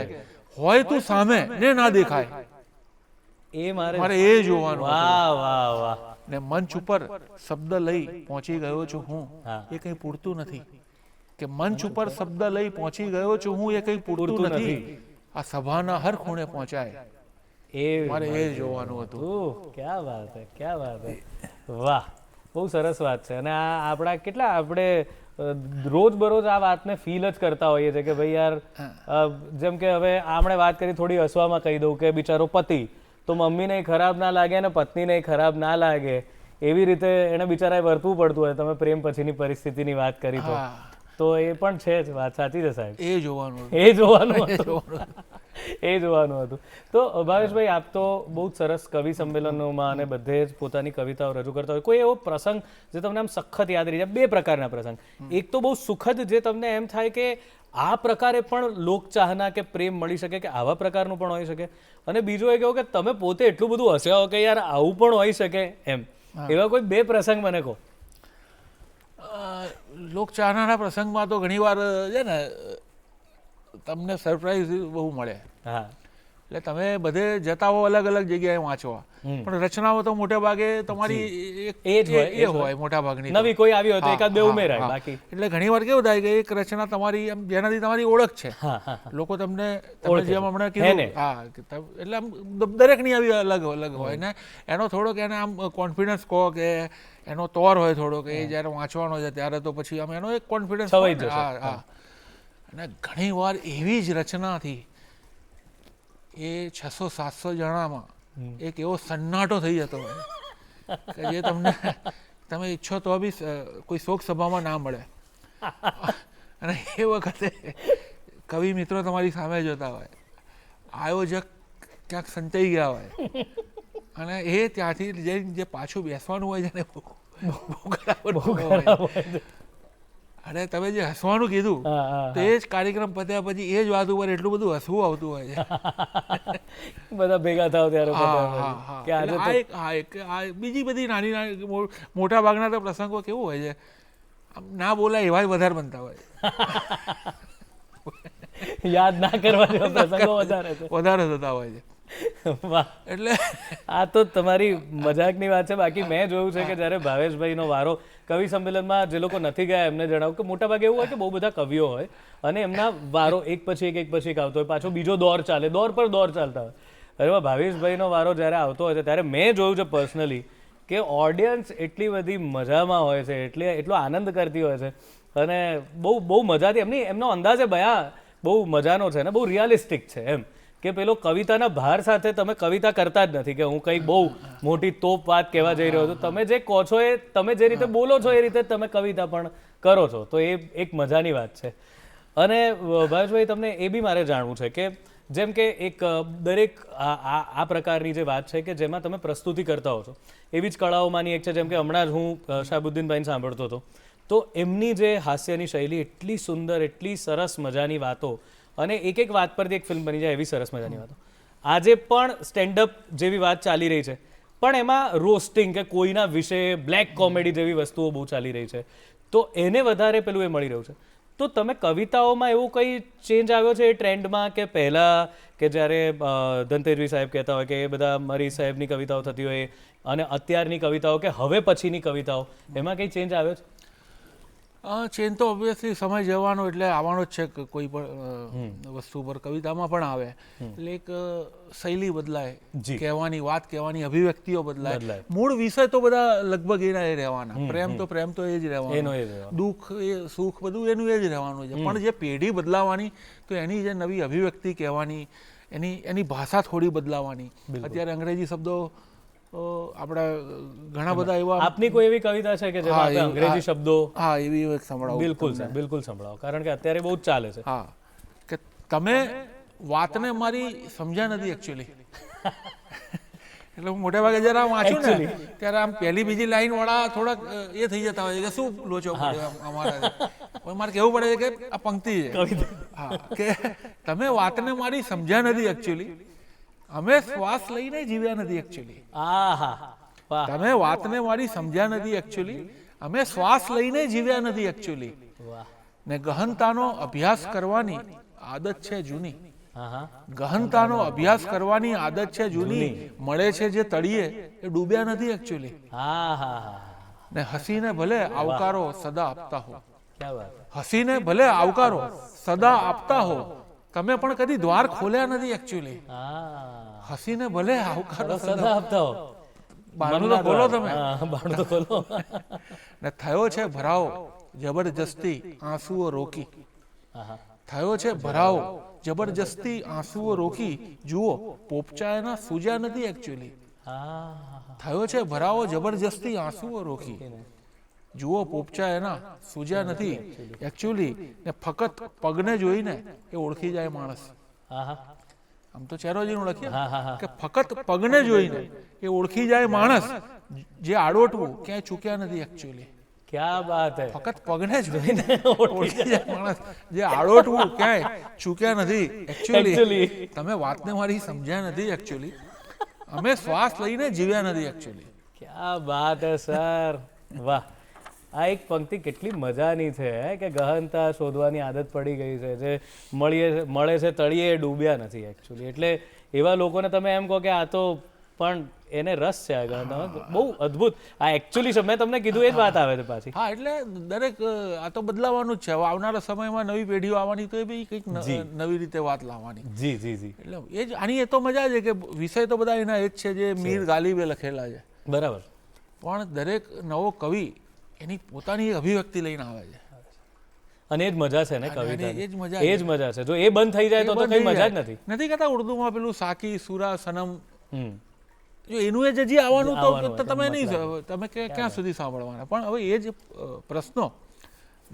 Speaker 1: હોય તું સામે ને ના દેખાય,
Speaker 2: એ મારે
Speaker 1: એ જોવાનું.
Speaker 2: વાહ વાહ વાહ.
Speaker 1: ને મંચ ઉપર શબ્દ લઈ પહોંચી ગયો છું હું, એ કંઈ પૂરતું નથી. કે મંચ ઉપર શબ્દ લઈ પહોંચી ગયો છું હું, એ કંઈ પૂરતું નથી, આ સભાના હર ખૂણે પહોંચાય,
Speaker 2: એ
Speaker 1: મારે એ જોવાનું હતું.
Speaker 2: ક્યા વાત હે, ક્યા વાત હે. વાહ, બહુ સરસ વાત છે. અને આ આપણા કેટલા આપણે રોજ બરોજ આ વાતને ફીલ જ કરતા હોઈએ છીએ કે ભાઈ યાર, જેમ કે હવે આપણે વાત કરી થોડી હસવામાં કહી દઉં કે બિચારો પતિ તો મમ્મીને ખરાબ ના લાગે અને પત્નીને ખરાબ ના લાગે, એવી રીતે એને બિચારાએ વર્તવું પડતું હોય. તમે પ્રેમ પછીની પરિસ્થિતિની વાત કરી તો એ પણ છે જ વાત, સાચી છે સાહેબ.
Speaker 1: એ જોવાનું
Speaker 2: હતું. તો ભાવેશભાઈ, આપ તો બહુ જ સરસ કવિ સંમેલનોમાં અને બધે જ પોતાની કવિતાઓ રજૂ કરતા હોય. કોઈ એવો પ્રસંગ જે તમને આમ સખત યાદ રહી જાય? બે પ્રકારના પ્રસંગ. એક તો બહુ સુખદ, જે તમને એમ થાય કે આ પ્રકારે પણ લોકચાહના કે પ્રેમ મળી શકે, કે આવા પ્રકારનું પણ હોઈ શકે. અને બીજું એ કહો કે તમે પોતે એટલું બધું હસ્યા હો કે યાર આવું પણ હોઈ શકે એમ, એવા કોઈ બે પ્રસંગ મને કહો.
Speaker 1: લોકચાહનાના પ્રસંગમાં તો ઘણી વાર છે ને તમને સરપ્રાઈઝ બહુ મળે. એટલે તમે બધે જતા હો અલગ અલગ જગ્યાએ વાંચવા, પણ રચનાઓ તો મોટા ભાગે તમારી એ હોય, મોટા ભાગની
Speaker 2: નવી કોઈ આવી હોય તો એકાદ બે ઉમેરાય. બાકી
Speaker 1: એટલે ઘણી વાર કેવું થાય કે એક રચના તમારી એમ જેનાથી તમારી ઓળખ છે, લોકો તમને જેમ હમણાં કીધું, એટલે આમ દરેકની આવી અલગ અલગ હોય ને એનો થોડોક એને આમ કોન્ફિડન્સ કહો કે એનો તોર હોય થોડો કે એ જ્યારે વાંચવાનો છે ત્યારે તો પછી આમ એનો એક કોન્ફિડન્સ. અને ઘણી વાર એવી જ રચનાથી એ 600-700 જણામાં એક એવો સન્નાટો થઈ જતો હોય કે જે તમે ઈચ્છો તો બી કોઈ શોક સભામાં ના મળે. અને એ વખતે કવિ મિત્રો તમારી સામે જોતા હોય, આયોજક ક્યાંક સંતાઈ ગયા હોય, અને એ ત્યાંથી જઈને જે પાછું બેસવાનું હોય છે ને બહુ ખરાબ હોય. અને તમે જે હસવાનું કીધું તો એ જ કાર્યક્રમ પત્યા પછી એ જ વાત ઉપર એટલું બધું હસવું આવતું હોય છે.
Speaker 2: બધા ભેગા થાવ ત્યારે
Speaker 1: કે આજે બીજી બધી નાની નાની મોટા ભાગના તો પ્રસંગો કેવું હોય છે, ના બોલાય એવા વધારે બનતા હોય,
Speaker 2: યાદ ના કરવા જેવા પ્રસંગો
Speaker 1: વધારે થતા હોય છે.
Speaker 2: એટલે આ તો તમારી મજાકની વાત છે. બાકી મેં જોયું છે કે જ્યારે ભાવેશભાઈનો વારો કવિ સંમેલનમાં જે લોકો નથી ગયા એમને જણાવું કે મોટા ભાગે એવું હોય કે બહુ બધા કવિઓ હોય અને એમના વારો એક પછી એક આવતો હોય, પાછો બીજો દોર ચાલે, દોર પર દોર ચાલતા હોય. અરે ભાવેશભાઈનો વારો જ્યારે આવતો હોય છે ત્યારે મેં જોયું છે પર્સનલી કે ઓડિયન્સ એટલી બધી મજામાં હોય છે, એટલો આનંદ કરતી હોય છે અને બહુ મજાથી એમનો અંદાજે બયા બહુ મજાનો છે ને બહુ રિયાલિસ્ટિક છે. એમ કે પેલો કવિતાના ભાર સાથે તમે કવિતા કરતા જ નથી કે હું કંઈક બહુ મોટી તોપ વાત કહેવા જઈ રહ્યો છું. તમે જે કહો છો એ તમે જે રીતે બોલો છો એ રીતે તમે કવિતા પણ કરો છો, તો એ એક મજાની વાત છે. અને ભાવેશભાઈ તમને એ બી મારે જાણવું છે કે જેમ કે એક દરેક આ પ્રકારની જે વાત છે કે જેમાં તમે પ્રસ્તુતિ કરતા હો છો, એવી જ કળાઓમાંની એક છે. જેમ કે હમણાં જ હું શાહબુદ્દીનભાઈને સાંભળતો હતો તો એમની જે હાસ્યની શૈલી એટલી સુંદર, એટલી સરસ મજાની વાતો, અને એક વાત પરથી એક ફિલ્મ બની જાય એવી સરસ મજાની વાતો. આજે પણ સ્ટેન્ડઅપ જેવી વાત ચાલી રહી છે પણ એમાં રોસ્ટિંગ કે કોઈના વિશે બ્લેક કોમેડી જેવી વસ્તુઓ બહુ ચાલી રહી છે, તો એને વધારે પેલું એ મળી રહ્યું છે. તો તમે કવિતાઓમાં એવું કંઈ ચેન્જ આવ્યો છે એ ટ્રેન્ડમાં કે પહેલાં કે જ્યારે ધનતેજવી સાહેબ કહેતા હોય કે એ બધા મારી સાહેબની કવિતાઓ થતી હોય અને અત્યારની કવિતાઓ કે હવે પછીની કવિતાઓ, એમાં કંઈ ચેન્જ આવ્યો છે?
Speaker 1: ચેન્જ તો ઓબ્વિયસલી સમય જવાનો એટલે આવવાનો જ છે કે કોઈ પણ વસ્તુ પર કવિતામાં પણ આવે એટલે એક શૈલી બદલાય, કહેવાની વાત કહેવાની અભિવ્યક્તિઓ બદલાય, મૂળ વિષય તો બધા લગભગ એના એ રહેવાના, પ્રેમ તો એ જ રહેવાનો, દુઃખ એ સુખ બધું એનું એ જ રહેવાનું છે. પણ જે પેઢી બદલાવાની તો એની જે નવી અભિવ્યક્તિ કહેવાની, એની ભાષા થોડી બદલાવાની. અત્યારે અંગ્રેજી શબ્દો આપણા ઘણા બધા એવા,
Speaker 2: આપની કોઈ એવી કવિતા છે કે જેમાં અંગ્રેજી શબ્દો?
Speaker 1: હા, એવી એક સંભળાવો.
Speaker 2: બિલકુલ સંભળાવો, કારણ કે અત્યારે બહુ જ ચાલે છે.
Speaker 1: હા, કે તમે વાતને મારી સમજ્યા નથી એકચ્યુઅલી. એટલે હું મોટા ભાગે જરા વાંચું ને ત્યારે આમ પહેલી બીજી લાઈન વાળા થોડાક એ થઈ જતા હોય કે શું લોચો પડ્યો અમારે. મારે કહેવું પડે છે કે આ પંક્તિ છે, હા, કે તમે વાતને મારી સમજ્યા નથી એકચ્યુઅલી, અમે શ્વાસ લઈને જીવ્યા નથી એકચ્યુઅલી. તમે વાતને મારી સમજ્યા નથી એકચ્યુઅલી, અમે શ્વાસ લઈને જીવ્યા નથી એકચ્યુઅલી, ને ગહનતાનો અભ્યાસ કરવાની આદત છે જૂની. ગહનતાનો અભ્યાસ કરવાની આદત છે જૂની, મળે છે જે તળિયે એ ડૂબ્યા નથી એકચ્યુઅલી. ને હસીને ભલે આવકારો સદા આપતા હો, હસીને ભલે આવકારો સદા આપતા હો, તમે પણ કદી દ્વાર ખોલ્યા નથી એકચ્યુઅલી. હસીને ભલે આવકારો સદા આપતા હો, બારણું તો ખોલો તમે, બારણું તો ખોલો. ને થયો છે ભરાવો જબરજસ્તી આંસુઓ રોકી, થયો છે ભરાવો જબરજસ્તી આંસુઓ રોકી, જુઓ પોપચાયના સૂજ્યા નથી એકચ્યુઅલી. થયો છે ભરાવો જબરજસ્તી આંસુઓ રોકી, જુઓ પોપચા એના સૂજ્યા નથી એકચ્યુઅલી. ને ફક્ત પગને જોઈને એ ઓળખી જાય માણસ. આમ તો ચેરોજીનું લખીએ કે ફક્ત પગને જોઈને એ ઓળખી જાય માણસ, જે આડોટવું ક્યાંય ચૂક્યા નથી એકચ્યુઅલી.
Speaker 2: ક્યા બાત હે!
Speaker 1: ફક્ત પગને જોઈને ઓળખી જાય માણસ, જે આડોટવું ક્યાંય ચૂક્યા નથી એકચ્યુઅલી. તમે વાતને મારી સમજ્યા નથી એકચ્યુઅલી, અમે શ્વાસ લઈને જીવ્યા નથી એકચ્યુઅલી.
Speaker 2: ક્યા બાત હે સર, વાહ! આ એક પંક્તિ કેટલી મજાની છે કે ગહનતા શોધવાની આદત પડી ગઈ છે, જે મળે છે તળિયે ડૂબ્યા નથી એકચ્યુઅલી. એટલે એવા લોકોને તમે એમ કહો કે આ તો પણ એને રસ છે આ ગહનતામાં, બહુ અદ્ભુત. આ એકચ્યુઅલી મેં તમને કીધું એ જ વાત આવે છે પાછી.
Speaker 1: હા, એટલે દરેક આ તો બદલાવાનું જ છે. હવે આવનારા સમયમાં નવી પેઢીઓ આવવાની તો એ બી કંઈક નવી રીતે વાત લાવવાની.
Speaker 2: જી જી જી.
Speaker 1: એટલે એ જ આની એ તો મજા છે કે વિષય તો બધા એના એ જ છે જે મીર ગાલિબે લખેલા છે.
Speaker 2: બરાબર.
Speaker 1: પણ દરેક નવો કવિ એની પોતાની અભિવ્યક્તિ લઈને આવે છે,
Speaker 2: અને એ જ મજા છે ને કવિતા,
Speaker 1: એ જ મજા,
Speaker 2: એ જ મજા છે. જો એ બંધ થઈ જાય તો કઈ મજા જ નથી
Speaker 1: કહેતા ઉર્દુમાં પેલું સાકી સુરા સનમ, જો એનું એ જ હજી આવવાનું તો તમે નહીં, તમે ક્યાં સુધી સાંભળવાના. પણ હવે એ જ પ્રશ્નો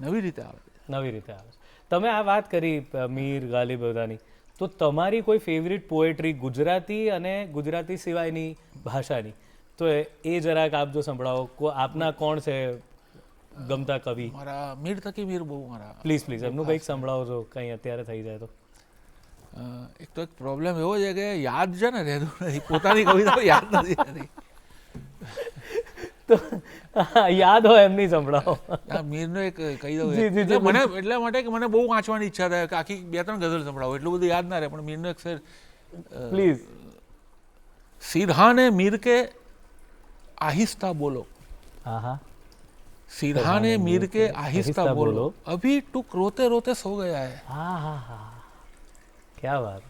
Speaker 1: નવી રીતે આવે છે,
Speaker 2: નવી રીતે આવે છે. તમે આ વાત કરી મીર ગાલિબ બધાની, તો તમારી કોઈ ફેવરિટ પોએટ્રી ગુજરાતી અને ગુજરાતી સિવાયની ભાષાની, તો એ જરાક આપ જો સંભળાવો. આપના કોણ છે ગમતા કવિ?
Speaker 1: મારા મીર તકી મીર બહુ મારા.
Speaker 2: પ્લીઝ એમનું કંઈક સંભળાવો છો કંઈ અત્યારે થઈ જાય તો.
Speaker 1: એક તો એક પ્રોબ્લેમ એવો છે કે યાદ છે ને રહેતું નથી, પોતાની કવિતાઓ યાદ નથી રહેતી.
Speaker 2: તો યાદ હોય એમની સંભળાવો.
Speaker 1: મીરનો એક કહી દઉં એટલે મને એટલા માટે કે મને બહુ વાંચવાની ઈચ્છા થાય કે આખી 2-3 ગઝલ સંભળાવો, એટલું બધું યાદ ના રહે. પણ મીરનો એક શેર
Speaker 2: પ્લીઝ.
Speaker 1: સિરહાને મીર કે आहिस्ता बोलो,
Speaker 2: હા હા.
Speaker 1: सिरहाने मीर के आहिस्ता बोलो, अभी टुक रोते रोते सो गया है.
Speaker 2: હા હા હા, ક્યા વાત,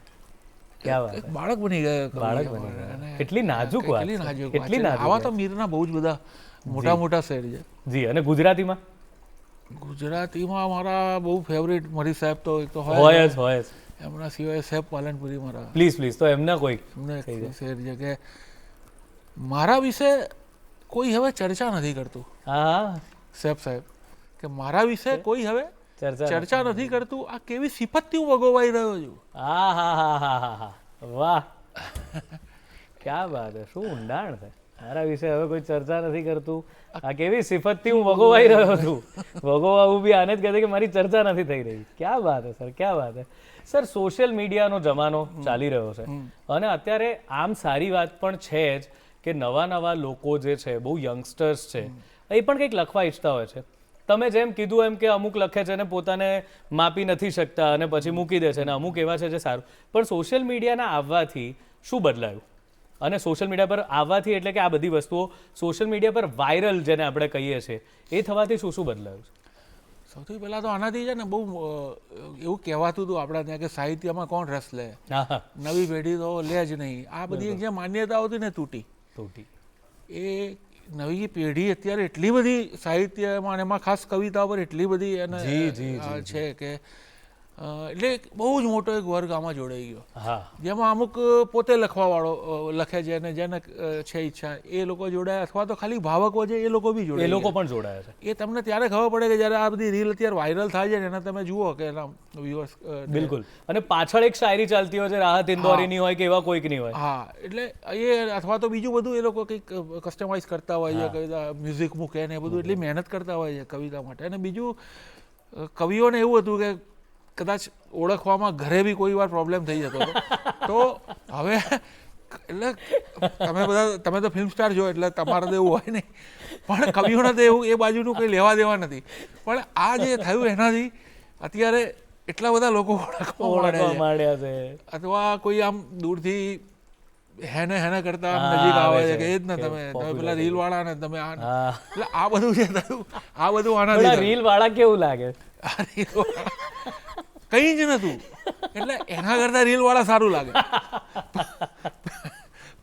Speaker 2: ક્યા વાત.
Speaker 1: એક બાળક બની ગયો,
Speaker 2: બાળક બની ગયો. કેટલી નાજુક વાત,
Speaker 1: કેટલી નાજુક વાત
Speaker 2: કેટલી
Speaker 1: છે.
Speaker 2: નાજુક.
Speaker 1: આવા તો મીરના બહુ જ બધા મોટા મોટા શેર છે.
Speaker 2: જી. અને ગુજરાતીમાં?
Speaker 1: ગુજરાતીમાં મારા બહુ ફેવરિટ મરી સાહેબ તો એક તો
Speaker 2: હોય જ.
Speaker 1: એમના સિવાય સાહેબ પાલનપુરી મારા.
Speaker 2: પ્લીઝ તો એમના કોઈ
Speaker 1: એમને એક શેર છે કે મારા વિશે કોઈ હવે ચર્ચા નથી કરતું.
Speaker 2: હા
Speaker 1: સાહેબ કે મારા વિશે કોઈ હવે
Speaker 2: ચર્ચા
Speaker 1: ચર્ચા નથી કરતું. આ કેવી સિફતથી હું ભોગવાઈ રહ્યો છું.
Speaker 2: હા હા હા હા હા, વાહ, ક્યા વાત છે. શું ઊંડાણ છે. મારા વિશે હવે કોઈ ચર્ચા નથી કરતું, આ કેવી સિફતથી હું ભોગવાઈ રહ્યો છું. ભોગવવું બી આને જ કહે કે મારી ચર્ચા નથી થઈ રહી. ક્યા વાત છે સર, ક્યા વાત છે સર. સોશિયલ મીડિયાનો જમાનો ચાલી રહ્યો છે અને અત્યારે આમ સારી વાત પણ છે જ કે નવા લોકો જે છે, બહુ યંગસ્ટર્સ છે, એ પણ કંઈક લખવા ઈચ્છતા હોય છે. તમે જેમ કીધું એમ કે અમુક લખે છે ને પોતાને માપી નથી શકતા અને પછી મૂકી દે છે, અને અમુક એવા છે જે સારું. પણ સોશિયલ મીડિયાના આવવાથી શું બદલાયું? અને સોશિયલ મીડિયા પર આવવાથી એટલે કે આ બધી વસ્તુઓ સોશિયલ મીડિયા પર વાયરલ જેને આપણે કહીએ છીએ, એ થવાથી શું બદલાયું છે?
Speaker 1: સૌથી પહેલાં તો આનાથી છે ને બહુ એવું કહેવાતું હતું આપણા ત્યાં કે સાહિત્યમાં કોણ રસ લે, નવી પેઢી તો લે જ નહીં. આ બધી જે માન્યતાઓ હતી ને તૂટી. એ નવી પેઢી અત્યારે એટલી બધી સાહિત્યમાં, એમાં ખાસ કવિતાઓ પર એટલી બધી એને છે કે એટલે બહુ જ મોટો એક વર્ગ આમાં જોડાઈ ગયો, જેમાં અમુક પોતે લખવાવાળો લખે છે અને જેને છે ઈચ્છા એ લોકો જોડાય, અથવા તો ખાલી ભાવકો છે એ લોકો બી જોડાય.
Speaker 2: એ લોકો પણ જોડાયા છે.
Speaker 1: એ તમને ત્યારે ખબર પડે કે જ્યારે આ બધી રીલ અત્યારે વાયરલ થાય છે ને એને તમે જુઓ કે એના વ્યુઅર્સ.
Speaker 2: બિલકુલ. અને પાછળ એક શાયરી ચાલતી હોય છે, રાહત ઇન્દોરીની હોય કે એવા કોઈકની હોય.
Speaker 1: હા, એટલે એ અથવા તો બીજું બધું એ લોકો કંઈક કસ્ટમાઇઝ કરતા હોય છે, કવિતા મ્યુઝિક મૂકે ને એ બધું એટલી મહેનત કરતા હોય છે કવિતા માટે. અને બીજું કવિઓને એવું હતું કે કદાચ ઓળખવામાં ઘરે બી કોઈ વાર પ્રોબ્લેમ થઈ જતો હતો. તો હવે એટલે તમે તો ફિલ્મ સ્ટાર છો એટલે તમારે તો એવું હોય નહીં, પણ કવિઓને તો એવું એ બાજુનું કંઈ લેવા દેવા નથી. પણ આ જે થયું એનાથી અત્યારે એટલા બધા લોકો ઓળખવા
Speaker 2: માંડ્યા છે,
Speaker 1: અથવા કોઈ આમ દૂરથી હેને કરતા આમ નજીક આવે છે કે એ જ ને તમે પેલા રીલ વાળા ને તમે એટલે આ બધું જે થયું આ બધું આનાથી.
Speaker 2: રીલ વાળા કેવું લાગે?
Speaker 1: કંઈ જ નતું, એટલે એના કરતા રીલ વાળા સારું લાગે.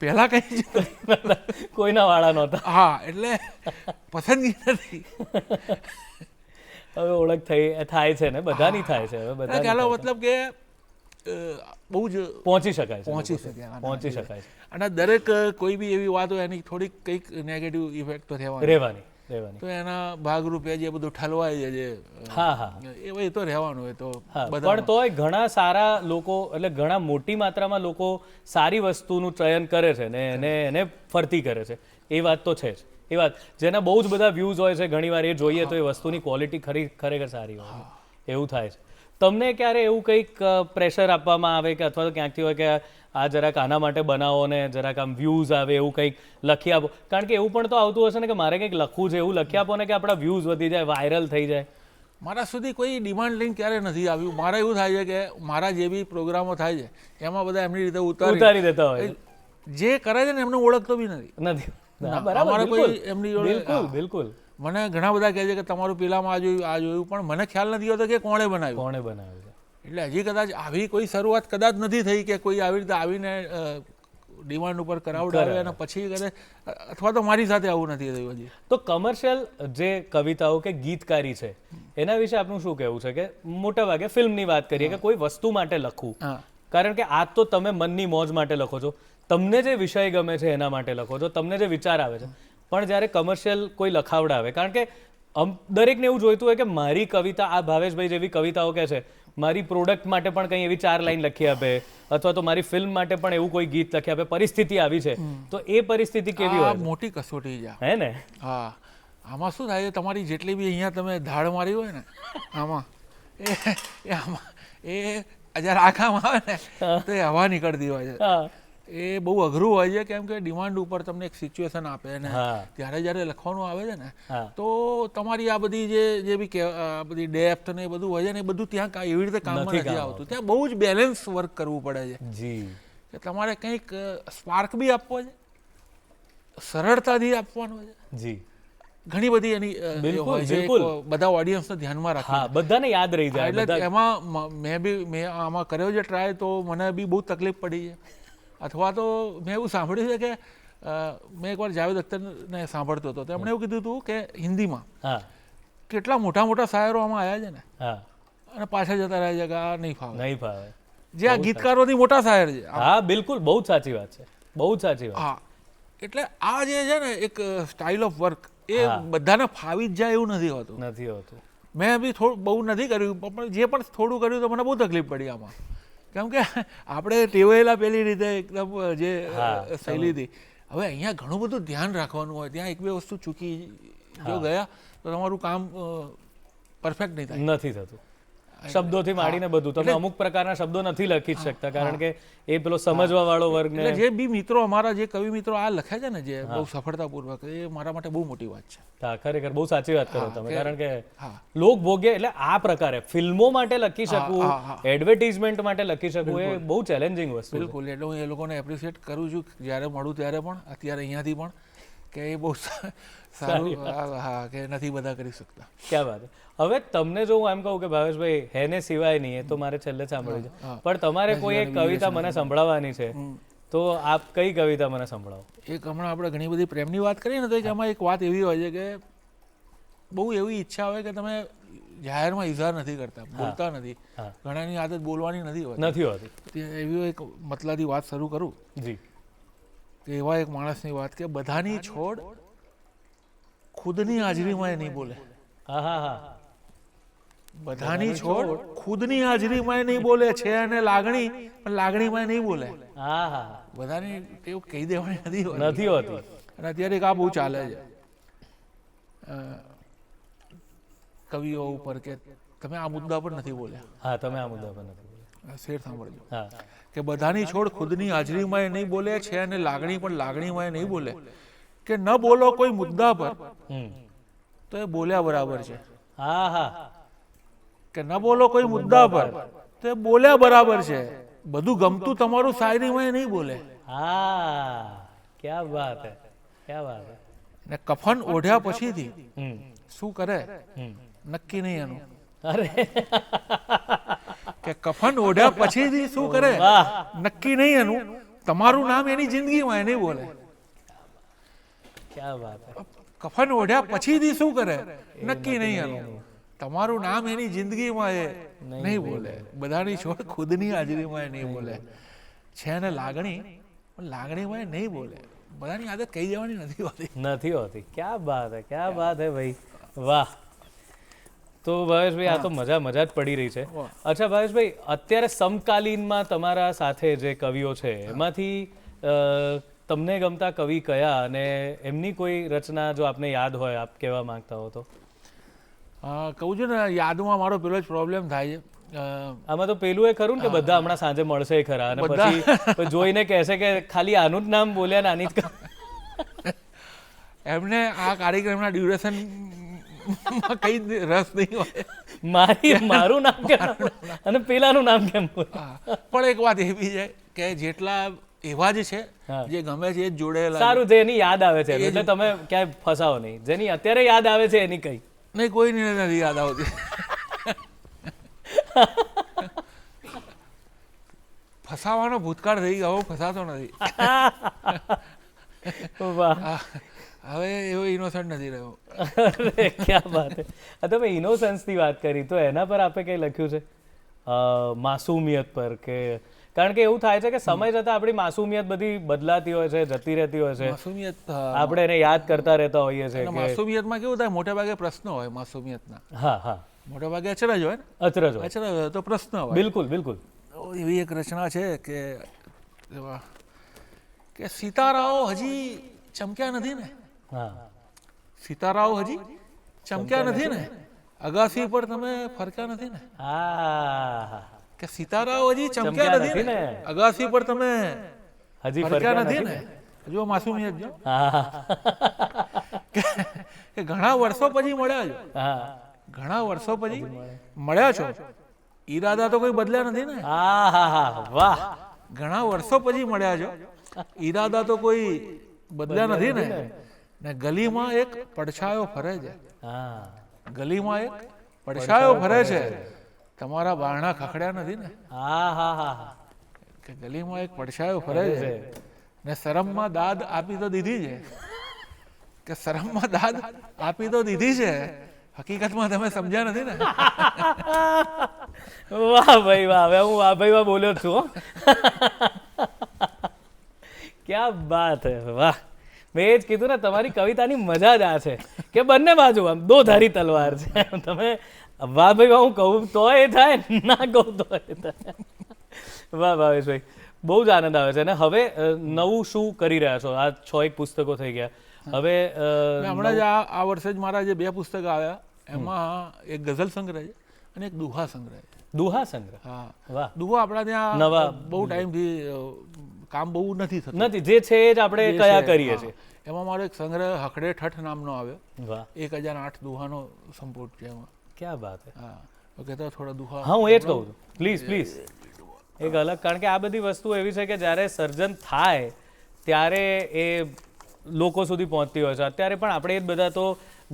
Speaker 1: પહેલા કંઈ જ
Speaker 2: કોઈના વાળા નહોતા.
Speaker 1: હા, એટલે પસંદગી નથી.
Speaker 2: હવે ઓળખ થાય છે ને, બધાની થાય છે હવે. બધા
Speaker 1: ખ્યાલ મતલબ કે બહુ જ
Speaker 2: પહોંચી શકાય છે.
Speaker 1: અને દરેક કોઈ બી એવી વાત હોય એની થોડીક કંઈક નેગેટિવ ઇફેક્ટ તો રહેવાની. તો એના ભાગરૂપે જે બધું ઠલવાય છે એ તો રહેવાનું હોય. તો
Speaker 2: પણ તોય ઘણા સારા લોકો, એટલે ઘણા મોટી માત્રામાં લોકો સારી વસ્તુનું ચયન કરે છે ને એને ફરતી કરે છે. એ વાત તો છે જ. એ વાત જેના બહુ જ બધા વ્યૂઝ હોય છે, ઘણીવાર એ જોઈએ તો એ વસ્તુની ક્વોલિટી ખરેખર સારી હોય, એવું થાય છે. તમને ક્યારે એવું કંઈક પ્રેશર આપવામાં આવે કે અથવા તો ક્યાંકથી હોય કે આ જરાક આના માટે બનાવો ને જરાક આમ વ્યૂઝ આવે એવું કંઈક લખી આપો? કારણ કે એવું પણ તો આવતું હશે ને કે મારે કંઈક લખવું છે, એવું લખી આપો ને કે આપણા વ્યૂઝ વધી જાય, વાયરલ થઈ જાય.
Speaker 1: મારા સુધી કોઈ ડિમાન્ડ લઈને ક્યારે નથી આવ્યું. મારે એવું થાય છે કે મારા જે બી પ્રોગ્રામો થાય છે એમાં બધા એમની રીતે
Speaker 2: ઉતારી દેતા હોય.
Speaker 1: જે કરે છે ને એમને ઓળખતો બી નથી.
Speaker 2: બિલકુલ.
Speaker 1: મને ઘણા બધા કહે છે કે તમારું પેલામાં આ જોયું, પણ મને ખ્યાલ નથી હોતો કે કોણે બનાવ્યું. એટલે હજી કદાચ આવી કોઈ શરૂઆત કદાચ નથી થઈ કે કોઈ આવી રીતે આવીને ડિમાન્ડ ઉપર કરાવડાવે અને પછી કરે, અથવા તો મારી સાથે આવું નથી થયું હજી.
Speaker 2: તો કમર્શિયલ જે કવિતાઓ કે ગીતકારી છે એના વિશે આપનું શું કહેવું છે? કે મોટા ભાગે ફિલ્મની વાત કરીએ કે કોઈ વસ્તુ માટે લખવું, કારણ કે આ તો તમે મનની મોજ માટે લખો છો, તમને જે વિષય ગમે છે એના માટે લખો છો, તમને જે વિચાર આવે છે. પણ જ્યારે કમર્શિયલ કોઈ લખાવડાવે, કારણ કે દરેકને એવું જોઈતું હોય કે મારી કવિતા, આ ભાવેશભાઈ જેવી કવિતાઓ કહે છે, મારી પ્રોડક્ટ માટે પણ કંઈ એવી 4 લાઈન લખી આપે, અથવા તો મારી ફિલ્મ માટે પણ એવું કોઈ ગીત લખી આપે. પરિસ્થિતિ આવી છે તો એ પરિસ્થિતિ કેવી હોય?
Speaker 1: મોટી કસોટી છે,
Speaker 2: હે ને?
Speaker 1: હા, આમાં શું થાય છે, તમારી જેટલી બી અહીંયા તમે ધાડ મારી હોય ને આમાં આમાં એ જ્યારે આખામાં આવે ને તો એ હવા નીકળતી હોય છે. એ બહુ અઘરું હોય છે, કેમ કે ડિમાન્ડ ઉપર તમને એક સિચ્યુએશન આપે ને ત્યારે જ્યારે લખવાનું આવે છે ને તો તમારી આ બધી જે બી બધી ડેપ્થ ને એ બધું હોય છે ને એ બધું ત્યાં એવી રીતે કામમાં નથી આવતું. ત્યાં બહુ જ બેલેન્સ વર્ક કરવું પડે છે કે તમારે કંઈક સ્પાર્ક બી આપવો છે, સરળતાથી આપવાનો છે. ઘણી બધી એની હોય છે, બધા ઓડિયન્સને ધ્યાનમાં રાખે,
Speaker 2: બધાને યાદ રહી જાય.
Speaker 1: એટલે એમાં મેં આમાં કર્યો છે ટ્રાય, તો મને બી બહુ તકલીફ પડી છે. અથવા તો મેં એવું સાંભળ્યું છે કે મેં એકવાર જાવેદ અખ્તરને સાંભળતો હતો, તો એમણે એવું કીધું હતું કે હિન્દીમાં કેટલા મોટા મોટા શાયરો આમાં આવ્યા છે ને અને પાછા જતા રહ્યા છે કે આ નહીં ફાવે. જે આ ગીતકારોથી મોટા શાયર છે.
Speaker 2: હા બિલકુલ, બહુ જ સાચી વાત છે, બહુ જ સાચી વાત.
Speaker 1: હા, એટલે આ જે છે ને એક સ્ટાઇલ ઓફ વર્ક એ બધાને ફાવી જ જાય એવું નથી હોતું. મેં બી થોડું બહુ નથી કર્યું, પણ જે પણ થોડું કર્યું તો મને બહુ તકલીફ પડી આમાં, કેમ કે આપણે ટેવાયેલા પેલી રીતે એકદમ જે શૈલીથી. હવે અહીંયા ઘણું બધું ધ્યાન રાખવાનું હોય, ત્યાં એક બે વસ્તુ ચૂકી જો ગયા તો તમારું કામ પરફેક્ટ નથી થતું. શબ્દોથી માંડીને બધું તમે અમુક પ્રકારના શબ્દો નથી લખી શકતા, કારણ કે એ પેલો સમજવા વાળો વર્ગ ને જે બી મિત્રો અમારા જે કવિ મિત્રો આ લખે છે ને જે બહુ સફળતાપૂર્વક, એ મારા માટે બહુ મોટી વાત છે.
Speaker 2: ખરેખર બહુ સાચી વાત કરો તમે, કારણ કે લોકભોગ્ય એટલે આ પ્રકારે ફિલ્મો માટે લખી શકવું, એડવર્ટાઇઝમેન્ટ માટે લખી શકવું એ બહુ ચેલેન્જિંગ વસ્તુ.
Speaker 1: બિલકુલ, એટલે હું એ લોકોને એપ્રિશિએટ કરું છું જ્યારે મળું ત્યારે પણ, અત્યારે અહીંયાથી પણ, કે એ બહુ સારું કે નથી બધા કરી શકતા.
Speaker 2: ક્યાં વાત. હવે તમને જો હું એમ કહું કે ભાવેશભાઈ હેને સિવાય નહીં, એ તો મારે છેલ્લે સાંભળ્યું છે, પણ તમારે કોઈ એક કવિતા મને સંભળાવવાની છે, તો આપ કઈ કવિતા મને સંભળાવો.
Speaker 1: એક હમણાં આપણે ઘણી બધી પ્રેમની વાત કરીએ ને, તો એમાં એક વાત એવી હોય છે કે બહુ એવી ઈચ્છા હોય કે તમે જાહેરમાં ઇઝહાર નથી કરતા, બોલતા નથી, ઘણાની આદત બોલવાની નથી હોતી. એવી એક મતલાદી વાત શરૂ કરું
Speaker 2: જી,
Speaker 1: કે એવા એક માણસની વાત કે બધાની છોડ ખુદની હાજરીમાં નહીં બોલે. બધાની છોડ ખુદની હાજરીમાં નહીં બોલે છે, અને લાગણી પણ લાગણીમાં નહીં બોલે. બધાની એવું કહી દેવાની નથી હોતી. અને અત્યારે એક આ બહુ ચાલે છે કવિઓ ઉપર કે તમે આ મુદ્દા પર નથી બોલ્યા.
Speaker 2: તમે આ મુદ્દા પર નથી બોલ્યા.
Speaker 1: શેર સાંભળજો કે બધાની છોડ ખુદની હાજરીમાં નહીં બોલે છે, અને લાગણી પણ લાગણીમાં નહીં બોલે. કે ન બોલો કોઈ મુદ્દા પર તો એ બોલ્યા બરાબર છે. કે ન બોલો કોઈ મુદ્દા પર તો એ બોલ્યા બરાબર છે. બધું ગમતું તમારું શાયરીમાં નહીં બોલે.
Speaker 2: ક્યા વાત હે, ક્યા વાત હે.
Speaker 1: ને કફન ઓઢ્યા પછીથી શું કરે નક્કી નહીં એનું.
Speaker 2: અરે
Speaker 1: કે કફન ઓઢ્યા પછીથી શું કરે નક્કી નહીં એનું. તમારું નામ એની જિંદગીમાં નહીં બોલે.
Speaker 2: ક્યા વાત હે.
Speaker 1: કફન ઓઢ્યા પછીથી શું કરે નક્કી નહીં એનું. તમારું નામ એની જિંદગીમાં એ નહીં બોલે. બધાની છોડ ખુદની હાજરીમાં એ નહીં બોલે છે, ને લાગણી પણ લાગણીમાં એ નહીં બોલે. બધાની આદત કહી દેવાની નથી
Speaker 2: હોતી. ક્યા બાત હે, ક્યા બાત હે ભાઈ, વાહ. તો ભાવેશભાઈ આ તો મજા જ પડી રહી છે. અચ્છા ભાવેશભાઈ, અત્યારે સમકાલીનમાં તમારા સાથે જે કવિઓ છે એમાંથી તમને ગમતા કવિ કયા, અને એમની કોઈ રચના જો આપને યાદ હોય આપ કહેવા માંગતા હો તો.
Speaker 1: કહું છું ને, યાદમાં મારો પેલો જ પ્રોબ્લેમ થાય છે.
Speaker 2: આમાં તો પેલું એ ખરું ને કે બધા હમણાં સાંજે મળશે ખરા, અને પછી જોઈને કહેશે કે ખાલી આનું જ નામ બોલ્યા ને આની જ.
Speaker 1: એમને આ કાર્યક્રમના ડ્યુરેશન કઈ રસ નહીં હોય.
Speaker 2: મારું નામ કેમ અને પેલાનું નામ કેમ.
Speaker 1: પણ એક વાત એવી છે કે જેટલા એવા જ છે જે ગમે છે એ જ જોડેલા.
Speaker 2: સારું, જેની યાદ આવે છે એટલે તમે ક્યાંય ફસાવો નહીં. જેની અત્યારે યાદ આવે છે એની કઈ
Speaker 1: નહીં, કોઈ નથી યાદ આવતી. ફસાવાનો ભૂતકાળ થઈ ગયો, ફસાતો નથી. હવે એવો ઇનોસન્ટ નથી રહ્યો.
Speaker 2: અરે ક્યાં વાત છે. તમે ઇનોસન્સની વાત કરી તો એના પર આપે કઈ લખ્યું છે માસુમિયત પર? કે કારણ કે એવું થાય છે કે સમય જતા આપણી માસુમિયત બધી બદલાતી હોય છે, જતી રહેતી હોય છે.
Speaker 1: માસુમિયત
Speaker 2: આપણે એને યાદ કરતા રહેતા હોઈએ છીએ.
Speaker 1: માસુમિયતમાં કેવું થાય, મોટે ભાગે પ્રશ્ન હોય માસુમિયતના. મોટે ભાગે અચરજ હોય ને,
Speaker 2: અચરજ
Speaker 1: હોય તો પ્રશ્ન હોય.
Speaker 2: બિલકુલ બિલકુલ.
Speaker 1: એવી એક રચના છે કે સિતારાઓ હજી ચમક્યા નથી ને. સિતારાઓ હજી ચમક્યા નથી ને, અગાસી પર તમે ફરક્યા નથી ને,
Speaker 2: હા
Speaker 1: કે સિતારાઓ હજી ચમક્યા નથી ને, અગાસી પર તમે
Speaker 2: હજી
Speaker 1: ફરક્યા નથી ને. જો માસુમિયત જો
Speaker 2: હા
Speaker 1: કે ઘણા વર્ષો પછી મળ્યા છો,
Speaker 2: હા
Speaker 1: ઘણા વર્ષો પછી મળ્યા છો, ઈરાદા તો કોઈ બદલ્યા નથી ને.
Speaker 2: હા વાહ,
Speaker 1: ઘણા વર્ષો પછી મળ્યા છો, ઈરાદા તો કોઈ બદલ્યા નથી ને. ને ગલીમાં એક પડછાયો ફરે છે,
Speaker 2: હા
Speaker 1: ગલીમાં એક પડછાયો ફરે છે, તમારા બારણા ખખડ્યા નથી ને.
Speaker 2: હા હા હા
Speaker 1: કે ગલીમાં એક પડછાયો ફરે છે ને શરમમાં દાદ આપી તો દીધી છે, કે શરમમાં દાદ આપી તો દીધી છે, હકીકતમાં તમે સમજ્યા નથી ને.
Speaker 2: વાહ ભાઈ વાહ, હવે હું વાહ ભાઈ વાહ બોલ્યો છું હો. ક્યાં બાત હે, વાહ. મેં એ જ કીધું ને, તમારી કવિતાની મજા જ આ છે કે બંને બાજુ આમ દો ધારી તલવાર છે. તમે વાહ ભાઈ વાહ હું કહું તો એ થાય, ના કહું તો એ થાય. વાહ ભાવેશભાઈ, બહુ જ આનંદ આવે છે. અને હવે નવું શું કરી રહ્યા છો? આ 6 પુસ્તકો થઈ ગયા, હવે
Speaker 1: હમણાં જ આ વર્ષે જ મારા જે 2 પુસ્તક આવ્યા એમાં એક ગઝલ સંગ્રહ છે અને એક દુહા સંગ્રહ છે.
Speaker 2: દુહા સંગ્રહ,
Speaker 1: હા,
Speaker 2: વાહ.
Speaker 1: દુહા આપણા ત્યાં
Speaker 2: નવા
Speaker 1: બહુ ટાઈમથી કામ બહુ નથી થતું.
Speaker 2: નથી, જે છે એ જ આપણે
Speaker 1: જે
Speaker 2: કયા
Speaker 1: છે,
Speaker 2: કરીએ
Speaker 1: હા.
Speaker 2: છીએ.
Speaker 1: એમાં મારો એક સંગ્રહ હકડે ઠઠ નામનો આવ્યો,
Speaker 2: વાહ,
Speaker 1: 1008 દુહાનો સંપુટ છે એમાં.
Speaker 2: ક્યાં બાત હે.
Speaker 1: હા, ઓકે, તો થોડા દુહા.
Speaker 2: હા, હું એ જ કહું છું, પ્લીઝ પ્લીઝ એક અલગ, કારણ કે આ બધી વસ્તુ એવી છે કે જ્યારે સર્જન થાય ત્યારે એ લોકો સુધી પહોંચતી હોય છે. અત્યારે પણ આપણે એ જ બધા તો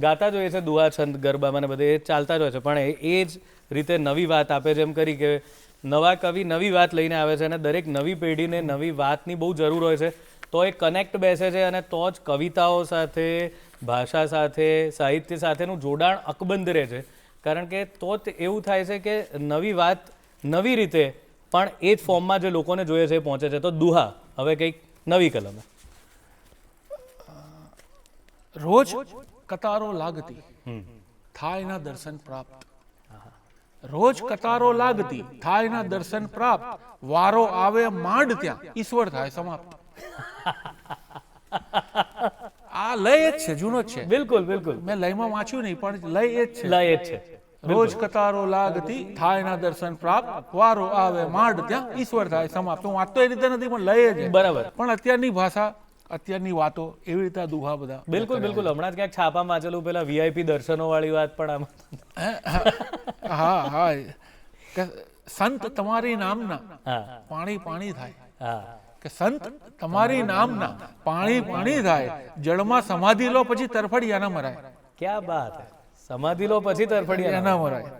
Speaker 2: ગાતા જ હોઈએ છે, દુહા છંદ ગરબામાં ને બધે એ ચાલતા જ હોય છે, પણ એ જ રીતે નવી વાત આપે છે. એમ કરી કે નવા કવિ નવી વાત લઈને આવે છે અને દરેક નવી પેઢીને નવી વાતની બહુ જરૂર હોય છે, તો એ કનેક્ટ બેસે છે અને તો જ કવિતાઓ સાથે, ભાષા સાથે, સાહિત્ય સાથેનું જોડાણ અકબંધ રહે છે. કારણ કે તો જ એવું થાય છે કે નવી વાત નવી રીતે પણ એ જ ફોર્મમાં જે લોકોને જોઈએ છે એ પહોંચે છે. તો દુહા હવે કંઈક નવી કલમે.
Speaker 1: રોજ કતારો લાગતી થાય ના દર્શન પ્રાપ્ત, રોજ કતારો લાગતી થાય ના દર્શન પ્રાપ્ત, વારો આવે માંડ ત્યાં ઈશ્વર થાય સમાપ્ત. આ લય જ છે, જૂનો જ છે.
Speaker 2: બિલકુલ બિલકુલ,
Speaker 1: મેં લયમાં વાંચ્યું નહીં, પણ લય એ જ છે.
Speaker 2: લય જ છે.
Speaker 1: રોજ કતારો લાગતી થાય ના દર્શન પ્રાપ્ત, વારો આવે માંડ ત્યાં ઈશ્વર થાય સમાપ્ત. હું વાંચતો એ રીતે નથી, પણ લય જ છે.
Speaker 2: બરાબર.
Speaker 1: પણ અત્યારની ભાષા, અત્યારની વાતો એવી રીતે આ દુહા બધા.
Speaker 2: બિલકુલ બિલકુલ, હમણાં જ ક્યાંક છાપામાં વાંચેલું પેલા VIP દર્શનો વાળી વાત પણ આમાં.
Speaker 1: હા હા, કે સંત તમારી નામના
Speaker 2: હા
Speaker 1: પાણી પાણી થાય,
Speaker 2: હા,
Speaker 1: કે સંત તમારી નામના પાણી પાણી થાય, જળમાં સમાધિ લો પછી તરફડિયા ના મરાય.
Speaker 2: ક્યાં બાત હે. સમાધિ લો પછી તરફડિયા
Speaker 1: ના મરાય.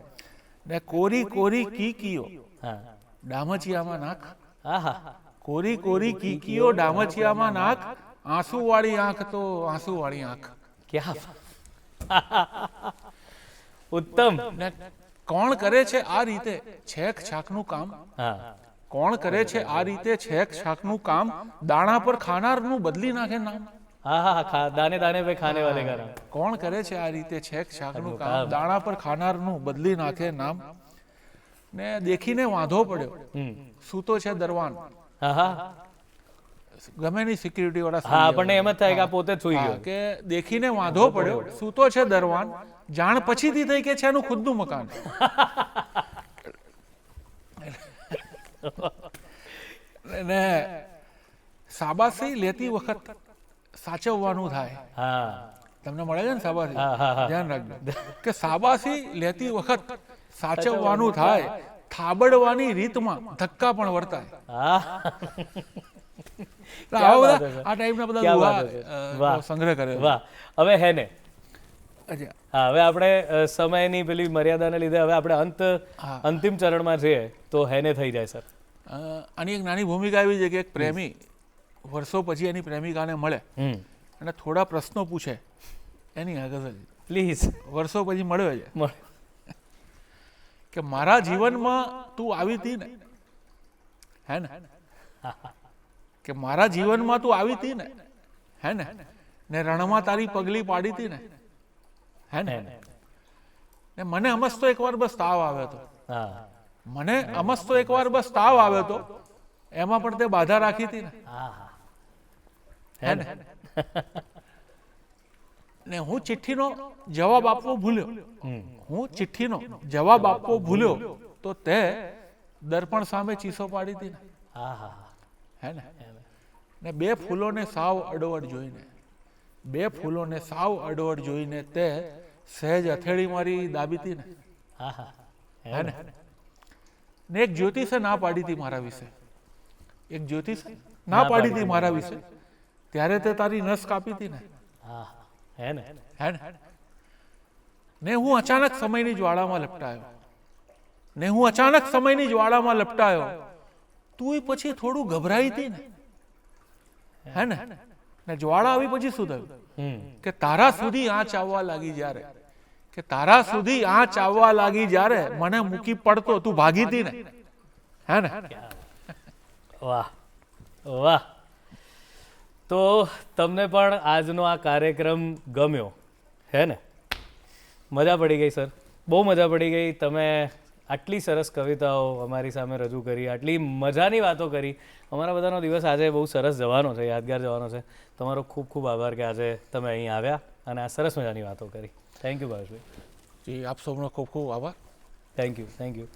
Speaker 1: ને કોરી કોરી કીકીઓ
Speaker 2: હા
Speaker 1: ડામચિયામાં નાખ,
Speaker 2: હા હા,
Speaker 1: કોરી કોરી કીકીઓ ડામચિયામાં નાખ, આંસુ વાળી આંખ તો આંસુ વાળી આંખ.
Speaker 2: ક્યાં ઉત્તમ.
Speaker 1: ને કોણ કરે છે આ રીતે છેક છાકનું કામ,
Speaker 2: હા
Speaker 1: કોણ કરે છે આ રીતે છેક છાકનું કામ, દાણા પર ખાનારનું બદલી નાખે નામ.
Speaker 2: હા હા હા, દાને દાને पे खाने वाले का नाम.
Speaker 1: કોણ કરે છે આ રીતે છેક છાકનું કામ, દાણા પર ખાનારનું બદલી નાખે નામ. ને દેખીને વાંધો પડ્યો સૂતો છે દરવાન,
Speaker 2: હા હા
Speaker 1: ગમે ની સિક્યુરિટી વાળા.
Speaker 2: હા, આપણને એમ જ થાય કે આ પોતે જ સૂઈ ગયો.
Speaker 1: કે દેખીને વાંધો પડ્યો સૂતો છે દરવાન, જાણ પછીથી થઈ કે છે એનું ખુદનું મકાન. ને શાબાશી લેતી વખત સાચવવાનું થાય.
Speaker 2: હા
Speaker 1: તમને મળે છે ને શાબાશી,
Speaker 2: હા હા હા,
Speaker 1: ધ્યાન રાખજો કે શાબાશી લેતી વખત સાચવવાનું થાય, થાબડવાની રીતમાં ધક્કા પણ વર્તાય.
Speaker 2: હા
Speaker 1: આવા બધા આ ટાઈપના બધા
Speaker 2: ક્યાં
Speaker 1: દુહા,
Speaker 2: વાત છે. વાહ.
Speaker 1: સંગ્રહ કર્યો.
Speaker 2: વાહ. હવે હે ને,
Speaker 1: અચ્છા,
Speaker 2: હા, હવે આપણે સમયની પેલી મર્યાદાને લીધે હવે આપણે અંતિમ ચરણમાં છીએ, તો હેને થઈ જાય સર.
Speaker 1: આની એક નાની ભૂમિકા એવી છે કે એક પ્રેમી વર્ષો પછી એની પ્રેમિકાને મળે અને થોડા પ્રશ્નો પૂછે, એની આ ગઝલ.
Speaker 2: પ્લીઝ
Speaker 1: વર્ષો પછી મળ્યો છે કે મારા જીવનમાં તું આવી હતી ને, હે ને, કે મારા જીવનમાં તું આવી હતી ને, હે ને, ને રણમાં તારી પગલી પાડી હતી ને, હે ને, ને મને અમસ્તો એકવાર બસ તાવ આવ્યો હતો,
Speaker 2: હા
Speaker 1: મને અમસ્તો એકવાર બસ તાવ આવ્યો હતો, એમાં પણ તે બાધા રાખી હતી ને,
Speaker 2: હા
Speaker 1: હે ને. ને હું ચિઠ્ઠીનો જવાબ આપવો ભૂલ્યો,
Speaker 2: હમ
Speaker 1: હું ચિઠ્ઠીનો જવાબ આપવો ભૂલ્યો તો તે દર્પણ સામે ચીસો પાડી હતી ને,
Speaker 2: હા હા
Speaker 1: હે ને બે ફૂલોને સાવ અડોઅડ જોઈને, બે ફૂલોને સાવ અડોઅડ જોઈને તે સહેજ હથેળી મારી દાબી હતી ને,
Speaker 2: હા હા
Speaker 1: હે ને એક જ્યોતિષે ના પાડી હતી મારા વિશે, એક જ્યોતિષે ના પાડી હતી મારા વિશે, ત્યારે તે તારી નસ કાપી હતી ને,
Speaker 2: હા હે ને
Speaker 1: હે ને હું અચાનક સમયની જ્વાળામાં લપટાયો, ને હું અચાનક સમયની જ્વાળામાં લપટાયો, તું પછી થોડું ગભરાઈ હતી ને, હે ને જ્વાળા આવી પછી શું થયું કે તારા સુધી આંચ આવવા લાગી જ્યારે, કે તારા સુધી આંચ આવવા લાગી જ્યારે મને મૂકી પડતો તું ભાગી હતી ને, હે ને
Speaker 2: વાહ વાહ. તો તમને પણ આજનો આ કાર્યક્રમ ગમ્યો હે ને? મજા પડી ગઈ સર, બહુ મજા પડી ગઈ. તમે આટલી સરસ કવિતાઓ અમારી સામે રજૂ કરી, આટલી મજાની વાતો કરી. અમારા બધાનો દિવસ આજે બહુ સરસ જવાનો છે, યાદગાર જવાનો છે. તમારો ખૂબ ખૂબ આભાર કે આજે તમે અહીં આવ્યા અને આ સરસ મજાની વાતો કરી. થેન્ક યુ ભાવેશભાઈ.
Speaker 1: જી આપ સૌનો ખૂબ ખૂબ આભાર.
Speaker 2: Thank you thank you.